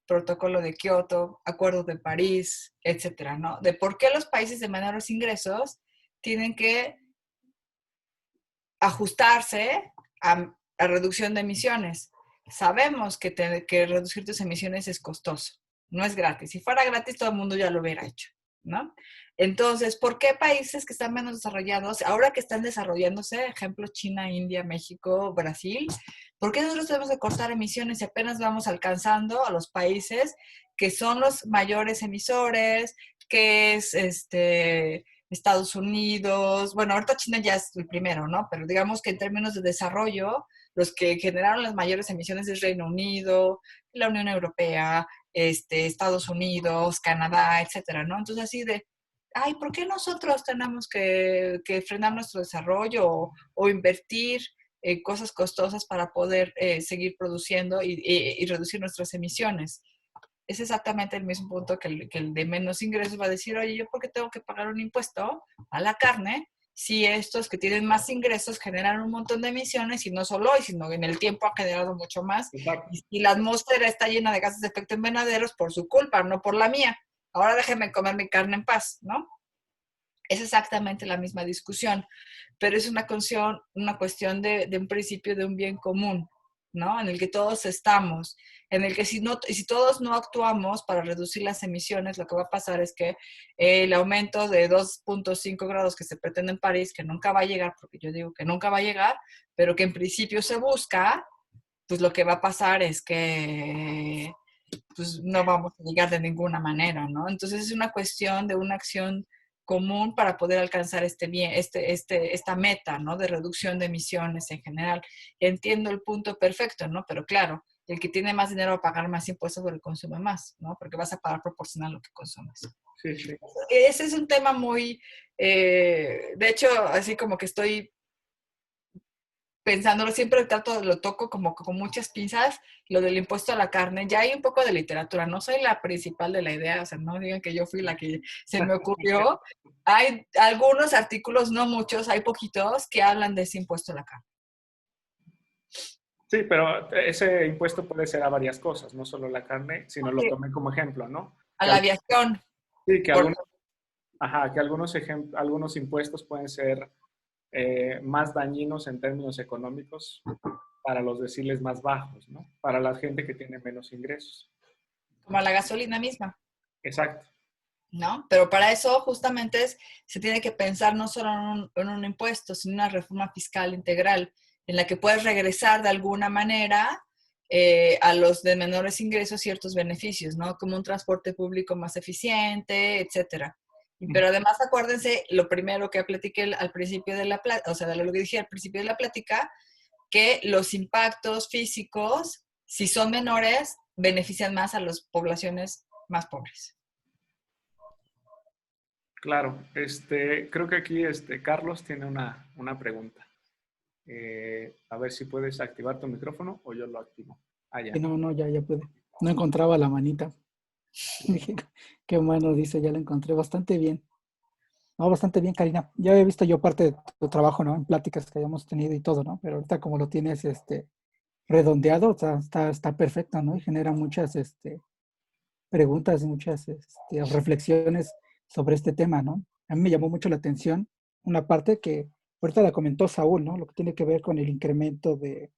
Speaker 1: Protocolo de Kioto, Acuerdo de París, etcétera, ¿no? De por qué los países de menores ingresos tienen que ajustarse a reducción de emisiones. Sabemos que reducir tus emisiones es costoso, no es gratis. Si fuera gratis, todo el mundo ya lo hubiera hecho, ¿no? Entonces, ¿por qué países que están menos desarrollados, ahora que están desarrollándose, ejemplo China, India, México, Brasil, ¿por qué nosotros tenemos que cortar emisiones y apenas vamos alcanzando a los países que son los mayores emisores, que es Estados Unidos, bueno, ahorita China ya es el primero, ¿no? Pero digamos que en términos de desarrollo, los que generaron las mayores emisiones es Reino Unido, la Unión Europea, Estados Unidos, Canadá, etcétera, ¿no? Entonces así de, ay, ¿por qué nosotros tenemos que frenar nuestro desarrollo o invertir en cosas costosas para poder seguir produciendo y reducir nuestras emisiones? es exactamente el mismo punto que el de menos ingresos va a decir, oye, ¿yo por qué tengo que pagar un impuesto a la carne si estos que tienen más ingresos generan un montón de emisiones y no solo hoy, sino en el tiempo ha generado mucho más
Speaker 3: Exacto.
Speaker 1: y la atmósfera está llena de gases de efecto invernaderos por su culpa, no por la mía? Ahora déjenme comer mi carne en paz, ¿no? Es exactamente la misma discusión, pero es una cuestión de un principio de un bien común, ¿no? En el que todos estamos, en el que si todos no actuamos para reducir las emisiones, lo que va a pasar es que el aumento de 2.5 grados que se pretende en París, que nunca va a llegar, porque yo digo que nunca va a llegar, pero que en principio se busca, pues lo que va a pasar es que pues no vamos a llegar de ninguna manera, ¿no? Entonces es una cuestión de una acción común para poder alcanzar esta meta, ¿no? De reducción de emisiones en general. Entiendo el punto perfecto, ¿no? Pero claro, el que tiene más dinero va a pagar más impuestos porque consume más, ¿no? Porque vas a pagar proporcional a lo que consumes.
Speaker 3: Sí, sí.
Speaker 1: Ese es un tema muy, de hecho, así como que estoy pensándolo, siempre lo toco como con muchas pinzas, lo del impuesto a la carne, ya hay un poco de literatura, no soy la principal de la idea, o sea, no digan que yo fui la que se me ocurrió. Hay algunos artículos, no muchos, hay poquitos que hablan de ese impuesto a la carne.
Speaker 3: Sí, pero ese impuesto puede ser a varias cosas, no solo la carne, sino lo
Speaker 1: Sí,
Speaker 3: tomé como ejemplo, ¿no?
Speaker 1: a la aviación,
Speaker 3: Sí, que
Speaker 1: por,
Speaker 3: algunos impuestos pueden ser más dañinos en términos económicos para los deciles más bajos, ¿no? Para la gente que tiene menos ingresos.
Speaker 1: como a la gasolina misma,
Speaker 3: Exacto.
Speaker 1: ¿no? Pero para eso justamente se tiene que pensar no solo en un impuesto, sino en una reforma fiscal integral, en la que puedes regresar de alguna manera a los de menores ingresos ciertos beneficios, ¿no? Como un transporte público más eficiente, etcétera. Pero además acuérdense, lo primero que platiqué al principio de la plática, o sea, de lo que dije al principio de la plática, que los impactos físicos, si son menores, benefician más a las poblaciones más pobres.
Speaker 3: Claro. Creo que aquí Carlos tiene una pregunta. A ver si puedes activar tu micrófono o yo lo activo. Ah, ya.
Speaker 4: Y no, no, ya pude. No encontraba la manita. Dije, qué mano, dice, ya la encontré bastante bien. No, bastante bien, Karina. Ya había visto yo parte de tu trabajo, ¿no? En pláticas que hayamos tenido y todo, ¿no? Pero ahorita como lo tienes, redondeado, o sea, está perfecto, ¿no? Y genera muchas, preguntas, muchas, reflexiones sobre este tema, ¿no? A mí me llamó mucho la atención una parte que ahorita la comentó Saúl, ¿no? Lo que tiene que ver con el incremento de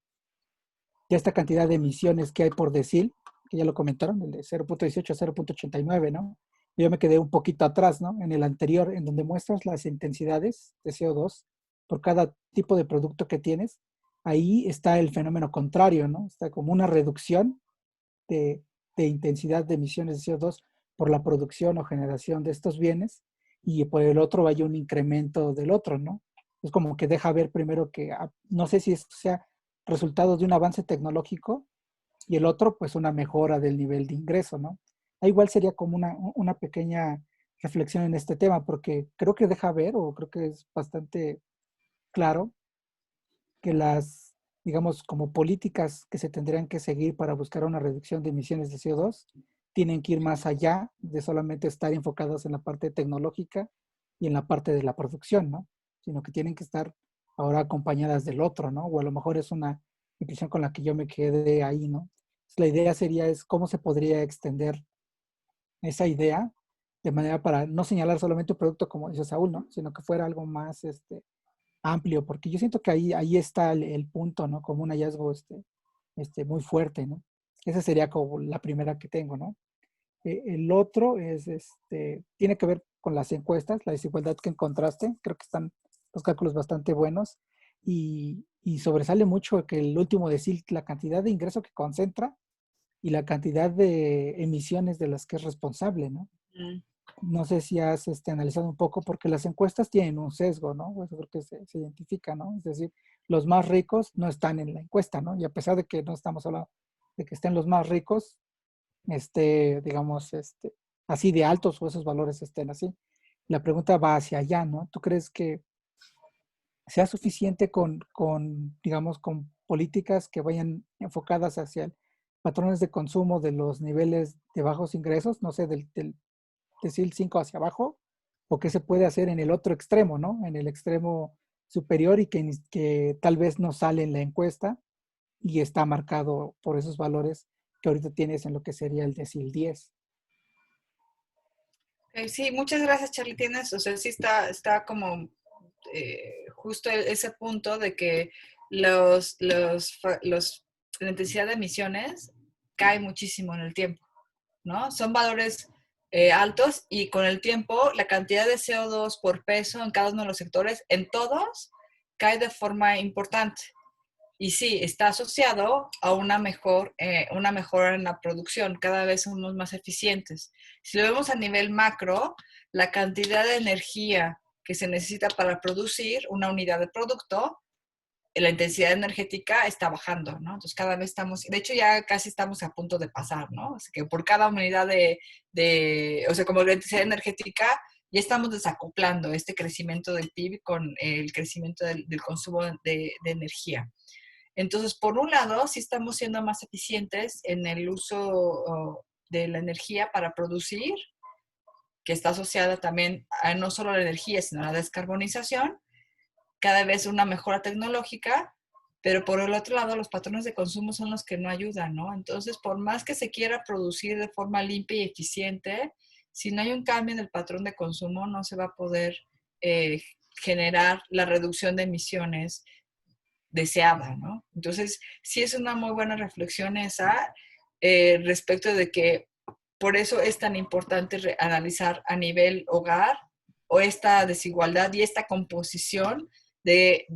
Speaker 4: esta cantidad de emisiones que hay por decil, que ya lo comentaron, el de 0.18 a 0.89, ¿no? Yo me quedé un poquito atrás, ¿no? En el anterior, en donde muestras las intensidades de CO2 por cada tipo de producto que tienes, ahí está el fenómeno contrario, ¿no? Está como una reducción de, intensidad de emisiones de CO2 por la producción o generación de estos bienes, y por el otro hay un incremento del otro, ¿no? Es como que deja ver primero que, no sé si esto sea resultado de un avance tecnológico, y el otro, pues una mejora del nivel de ingreso, ¿no? Igual sería como una pequeña reflexión en este tema, porque creo que deja ver, o creo que es bastante claro, que las, digamos, como políticas que se tendrían que seguir para buscar una reducción de emisiones de CO2, tienen que ir más allá de solamente estar enfocadas en la parte tecnológica y en la parte de la producción, ¿no? Sino que tienen que estar ahora acompañadas del otro, ¿no? O a lo mejor es una impresión con la que yo me quedé ahí, ¿no? La idea sería es cómo se podría extender esa idea de manera para no señalar solamente un producto como dice Saúl, ¿no? Sino que fuera algo más amplio, porque yo siento que ahí está el punto, ¿no? Como un hallazgo muy fuerte, ¿no? Esa sería como la primera que tengo, ¿no? El otro es, tiene que ver con las encuestas, la desigualdad que encontraste, creo que están los cálculos bastante buenos, y sobresale mucho que el último decil, la cantidad de ingreso que concentra y la cantidad de emisiones de las que es responsable, ¿no?
Speaker 1: Mm.
Speaker 4: No sé si has analizado un poco, porque las encuestas tienen un sesgo, ¿no? Eso creo que se identifica, ¿no? Es decir, los más ricos no están en la encuesta, ¿no? Y a pesar de que no estamos hablando de que estén los más ricos, digamos, así de altos, o esos valores estén así, la pregunta va hacia allá, ¿no? ¿Tú crees que sea suficiente digamos, con políticas que vayan enfocadas hacia patrones de consumo de los niveles de bajos ingresos, no sé, del decil 5 hacia abajo, o qué se puede hacer en el otro extremo, ¿no? En el extremo superior y que tal vez no sale en la encuesta y está marcado por esos valores que ahorita tienes en lo que sería el decil 10.
Speaker 1: Sí, muchas gracias, Charlie. Tienes, o sea, sí está como justo ese punto de que la intensidad de emisiones cae muchísimo en el tiempo, ¿no? Son valores altos y con el tiempo la cantidad de CO2 por peso en cada uno de los sectores, en todos, cae de forma importante. Y sí, está asociado a una mejora en la producción. Cada vez somos más eficientes. Si lo vemos a nivel macro, la cantidad de energía que se necesita para producir una unidad de producto, la intensidad energética está bajando, ¿no? Entonces cada vez estamos, de hecho ya casi estamos a punto de pasar, ¿no? Así que por cada unidad o sea, como la intensidad energética, ya estamos desacoplando este crecimiento del PIB con el crecimiento del consumo de energía. Entonces, por un lado, sí estamos siendo más eficientes en el uso de la energía para producir, que está asociada también a no solo a la energía, sino a la descarbonización, cada vez una mejora tecnológica, pero por el otro lado, los patrones de consumo son los que no ayudan, ¿no? Entonces, por más que se quiera producir de forma limpia y eficiente, si no hay un cambio en el patrón de consumo, no se va a poder generar la reducción de emisiones deseada, ¿no? Entonces, sí es una muy buena reflexión esa respecto de que por eso es tan importante analizar a nivel hogar o esta desigualdad y esta composición de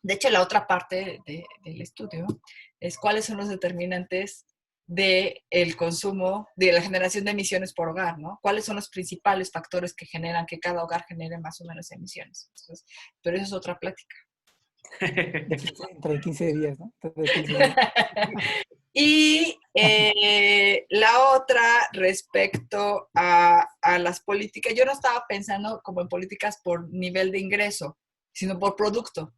Speaker 1: hecho, la otra parte del estudio es cuáles son los determinantes del consumo, de la generación de emisiones por hogar, ¿no? ¿Cuáles son los principales factores que generan que cada hogar genere más o menos emisiones? Entonces, pero eso es otra plática.
Speaker 4: Entre 15 días, ¿no? Entre 15 días.
Speaker 1: Y la otra respecto a las políticas, yo no estaba pensando como en políticas por nivel de ingreso, sino por producto,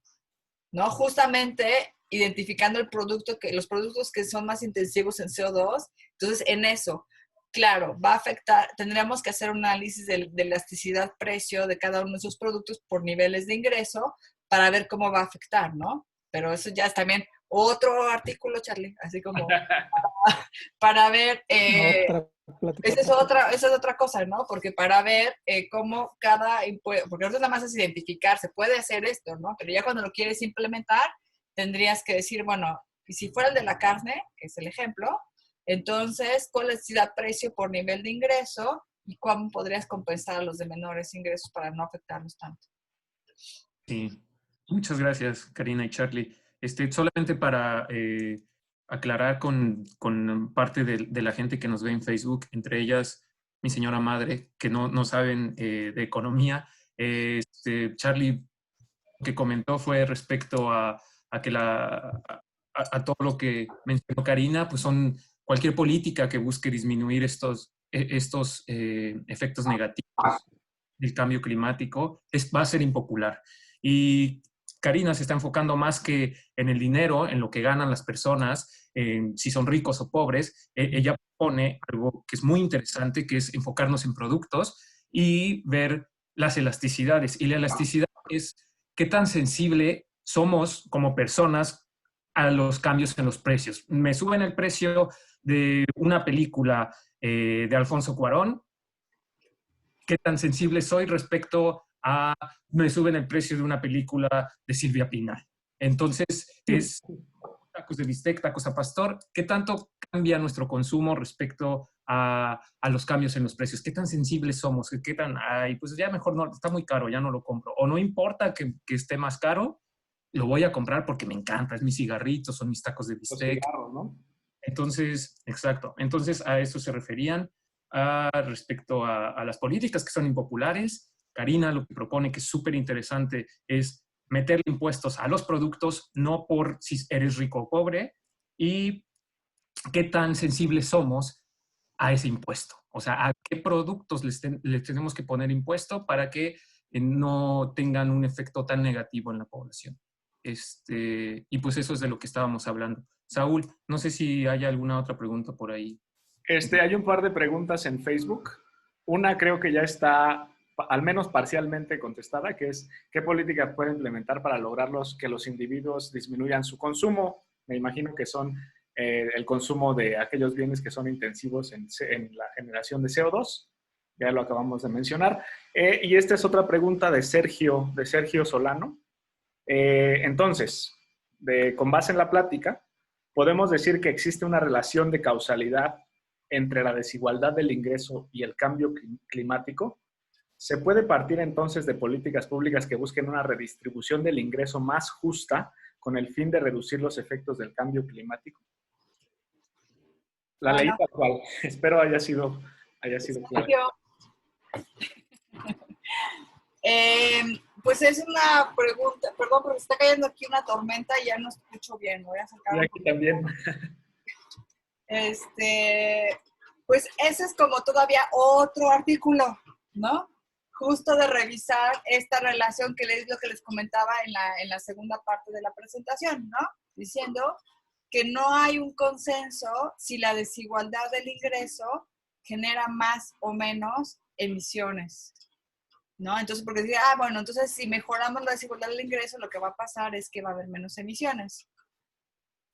Speaker 1: ¿no? Justamente identificando los productos que son más intensivos en CO2, entonces en eso, claro, va a afectar, tendríamos que hacer un análisis de elasticidad-precio de cada uno de esos productos por niveles de ingreso para ver cómo va a afectar, ¿no? Pero eso ya es también otro artículo, Charlie, así como para ver,
Speaker 4: Otra plática.
Speaker 1: esa es otra cosa, ¿no? Porque para ver cómo cada impuesto, porque ahorita nada más es identificar, se puede hacer esto, ¿no? Pero ya cuando lo quieres implementar, tendrías que decir, bueno, y si fuera el de la carne, que es el ejemplo, entonces, ¿cuál es la precio por nivel de ingreso y cómo podrías compensar a los de menores ingresos para no afectarlos tanto?
Speaker 2: Sí, muchas gracias, Karina y Charlie. Solamente para aclarar con parte de la gente que nos ve en Facebook, entre ellas mi señora madre, que no saben de economía. Charlie, lo que comentó fue respecto a que a todo lo que mencionó Karina, pues son cualquier política que busque disminuir estos efectos negativos del cambio climático va a ser impopular. Y Karina se está enfocando más que en el dinero, en lo que ganan las personas, si son ricos o pobres. Ella propone algo que es muy interesante, que es enfocarnos en productos y ver las elasticidades. Y la elasticidad es qué tan sensible somos como personas a los cambios en los precios. Me suben el precio de una película de Alfonso Cuarón, qué tan sensible soy respecto a me suben el precio de una película de Silvia Pinal. Entonces, es tacos de bistec, tacos a pastor, ¿qué tanto cambia nuestro consumo respecto a los cambios en los precios? ¿Qué tan sensibles somos? ¿Qué tan, ay, pues ya mejor no, está muy caro, ya no lo compro? O no importa que esté más caro, lo voy a comprar porque me encanta, es mis cigarritos, son mis tacos de bistec.
Speaker 3: Cigarros, ¿no?
Speaker 2: Entonces, exacto. Entonces, a eso se referían respecto a las políticas que son impopulares. Karina lo que propone, que es súper interesante, es meterle impuestos a los productos, no por si eres rico o pobre, y qué tan sensibles somos a ese impuesto. O sea, a qué productos les tenemos que poner impuesto para que no tengan un efecto tan negativo en la población. Y pues eso es de lo que estábamos hablando. Saúl, no sé si hay alguna otra pregunta por ahí.
Speaker 3: Hay un par de preguntas en Facebook. Una creo que ya está al menos parcialmente contestada, que es ¿qué política puede implementar para lograr que los individuos disminuyan su consumo? Me imagino que son el consumo de aquellos bienes que son intensivos en la generación de CO2. Ya lo acabamos de mencionar. Y esta es otra pregunta de Sergio Solano. Entonces, con base en la plática, podemos decir que existe una relación de causalidad entre la desigualdad del ingreso y el cambio climático. ¿Se puede partir entonces de políticas públicas que busquen una redistribución del ingreso más justa con el fin de reducir los efectos del cambio climático? La leí tal cual. Espero haya sido claro.
Speaker 1: Pues es una pregunta, perdón, porque está cayendo aquí una tormenta y ya no escucho bien. Voy a acercar.
Speaker 3: Y aquí también.
Speaker 1: Pues ese es como todavía otro artículo, ¿no? Justo de revisar esta relación que es lo que les comentaba en la segunda parte de la presentación, ¿no? Diciendo que no hay un consenso si la desigualdad del ingreso genera más o menos emisiones, ¿no? Entonces, porque decía, bueno, entonces si mejoramos la desigualdad del ingreso, lo que va a pasar es que va a haber menos emisiones.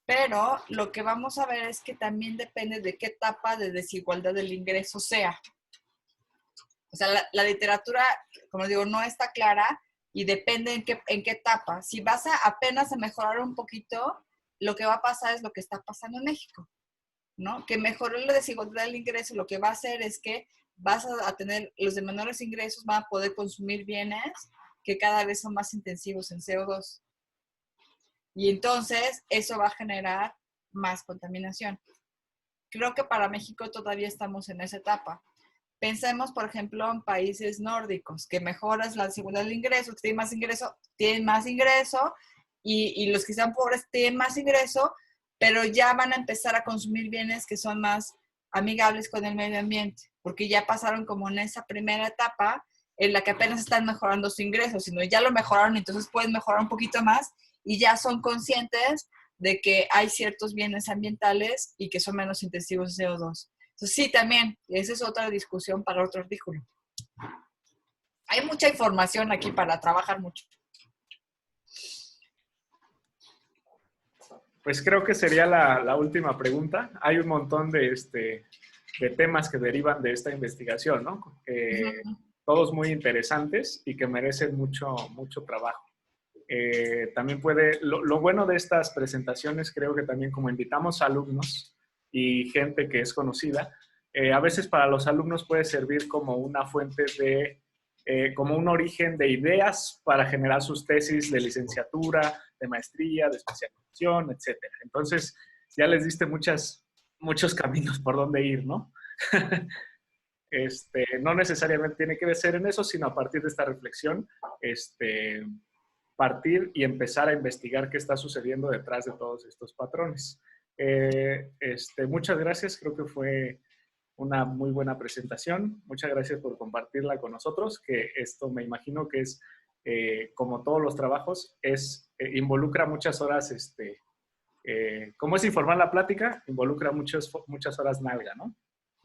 Speaker 1: Pero lo que vamos a ver es que también depende de qué etapa de desigualdad del ingreso sea. O sea, la literatura, como digo, no está clara y depende en qué etapa. Si vas apenas a mejorar un poquito, lo que va a pasar es lo que está pasando en México, ¿no? Que mejorar la desigualdad del ingreso lo que va a hacer es que vas a tener, los de menores ingresos van a poder consumir bienes que cada vez son más intensivos en CO2. Y entonces eso va a generar más contaminación. Creo que para México todavía estamos en esa etapa. Pensemos, por ejemplo, en países nórdicos, que mejoras la desigualdad del ingreso, que tienen más ingreso, y los que están pobres tienen más ingreso, pero ya van a empezar a consumir bienes que son más amigables con el medio ambiente, porque ya pasaron como en esa primera etapa en la que apenas están mejorando su ingreso, sino ya lo mejoraron, entonces pueden mejorar un poquito más y ya son conscientes de que hay ciertos bienes ambientales y que son menos intensivos de CO2. Entonces, sí, también, esa es otra discusión para otro artículo. Hay mucha información aquí para trabajar mucho.
Speaker 3: Pues creo que sería la última pregunta. Hay un montón de temas que derivan de esta investigación, ¿no? Todos muy interesantes y que merecen mucho trabajo. También lo bueno de estas presentaciones, creo que también como invitamos a alumnos y gente que es conocida, a veces para los alumnos puede servir como una fuente como un origen de ideas para generar sus tesis de licenciatura, de maestría, de especialización, etc. Entonces, ya les diste muchos caminos por dónde ir, ¿no? No necesariamente tiene que ser en eso, sino a partir de esta reflexión, partir y empezar a investigar qué está sucediendo detrás de todos estos patrones. Muchas gracias, creo que fue una muy buena presentación. Muchas gracias por compartirla con nosotros, que esto me imagino que es, como todos los trabajos, involucra muchas horas, como es informar la plática, involucra muchas horas nalga, ¿no?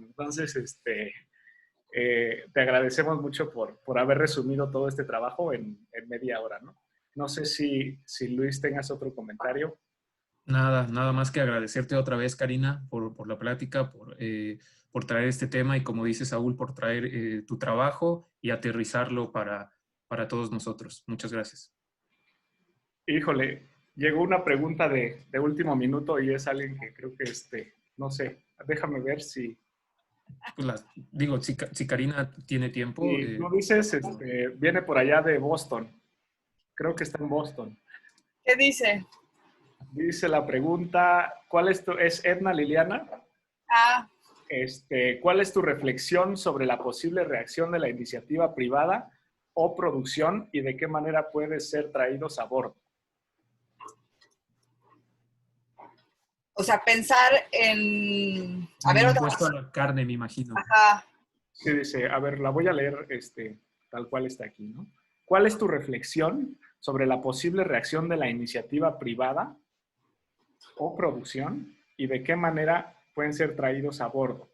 Speaker 3: Entonces, te agradecemos mucho por haber resumido todo este trabajo en media hora, ¿no? No sé si Luis tengas otro comentario.
Speaker 2: Nada más que agradecerte otra vez, Karina, por la plática, por traer este tema y, como dice Saúl, por traer tu trabajo y aterrizarlo para todos nosotros. Muchas gracias.
Speaker 3: Híjole, llegó una pregunta de último minuto y es alguien que creo que, no sé, déjame ver si...
Speaker 2: Pues si Karina tiene tiempo...
Speaker 3: Y tú dices, viene por allá de Boston. Creo que está en Boston.
Speaker 1: ¿Qué dice?
Speaker 3: Dice la pregunta, ¿es Edna Liliana? ¿Cuál es tu reflexión sobre la posible reacción de la iniciativa privada o producción y de qué manera puede ser traídos a bordo?
Speaker 1: O sea, pensar en...
Speaker 2: Impuesto a la carne, me imagino.
Speaker 1: Ajá.
Speaker 3: Sí, dice, a ver, la voy a leer tal cual está aquí, ¿no? ¿Cuál es tu reflexión sobre la posible reacción de la iniciativa privada o producción y de qué manera pueden ser traídos a bordo.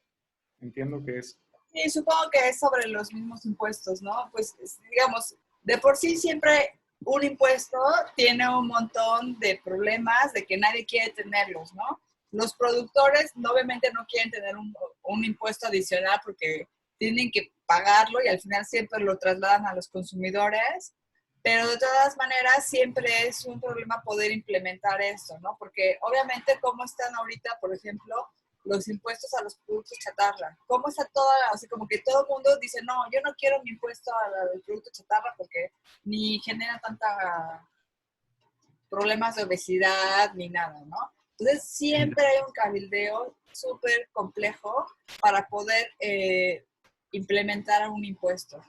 Speaker 3: Entiendo que es...
Speaker 1: Sí, supongo que es sobre los mismos impuestos, ¿no? Pues, digamos, de por sí siempre un impuesto tiene un montón de problemas de que nadie quiere tenerlos, ¿no? Los productores obviamente no quieren tener un impuesto adicional porque tienen que pagarlo y al final siempre lo trasladan a los consumidores, pero de todas maneras siempre es un problema poder implementar esto, ¿no? Porque obviamente cómo están ahorita, por ejemplo, los impuestos a los productos chatarra. ¿Cómo está toda, así como que todo el mundo dice, no, yo no quiero mi impuesto al producto chatarra porque ni genera tanta problemas de obesidad ni nada, ¿no? Entonces siempre hay un cabildeo súper complejo para poder implementar un impuesto.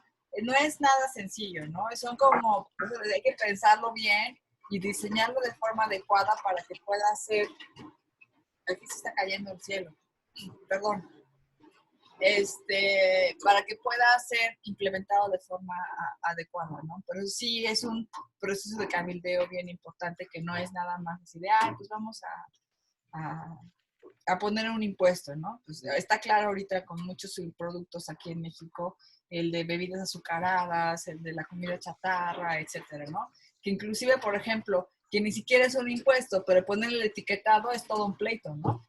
Speaker 1: No es nada sencillo, ¿no? Son como, hay que pensarlo bien y diseñarlo de forma adecuada para que pueda ser... Aquí se está cayendo el cielo. Perdón. Para que pueda ser implementado de forma adecuada, ¿no? Pero sí es un proceso de cabildeo bien importante que no es nada más así de, pues vamos a poner un impuesto, ¿no? Pues está claro ahorita con muchos productos aquí en México, el de bebidas azucaradas, el de la comida chatarra, etcétera, ¿no? Que inclusive, por ejemplo, que ni siquiera es un impuesto, pero ponerle el etiquetado es todo un pleito, ¿no?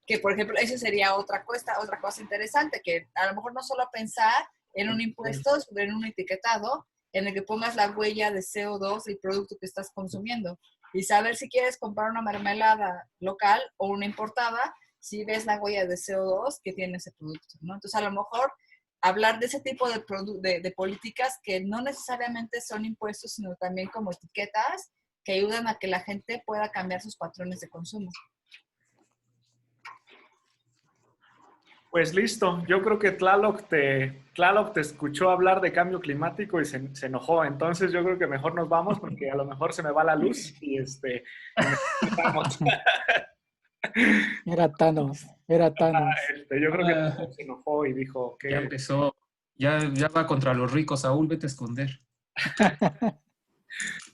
Speaker 1: Que, por ejemplo, eso sería otra cosa interesante, que a lo mejor no solo pensar en un impuesto, sino en un etiquetado en el que pongas la huella de CO2 del producto que estás consumiendo y saber si quieres comprar una mermelada local o una importada, si ves la huella de CO2 que tiene ese producto, ¿no? Entonces, a lo mejor hablar de ese tipo de políticas que no necesariamente son impuestos, sino también como etiquetas que ayudan a que la gente pueda cambiar sus patrones de consumo.
Speaker 3: Pues listo, yo creo que Tlaloc te escuchó hablar de cambio climático y se enojó, entonces yo creo que mejor nos vamos porque a lo mejor se me va la luz y empezamos.
Speaker 4: Era Thanos, era Thanos.
Speaker 3: Yo creo que Tlaloc se enojó y dijo
Speaker 2: Ya
Speaker 3: que...
Speaker 2: empezó, ya va contra los ricos, Saúl, vete a esconder.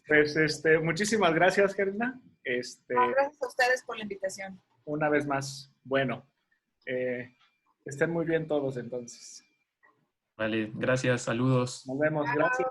Speaker 3: Pues muchísimas gracias, Karina.
Speaker 1: Gracias a ustedes por la invitación.
Speaker 3: Una vez más, bueno, estén muy bien todos entonces.
Speaker 2: Vale, gracias, saludos.
Speaker 3: Nos vemos, gracias.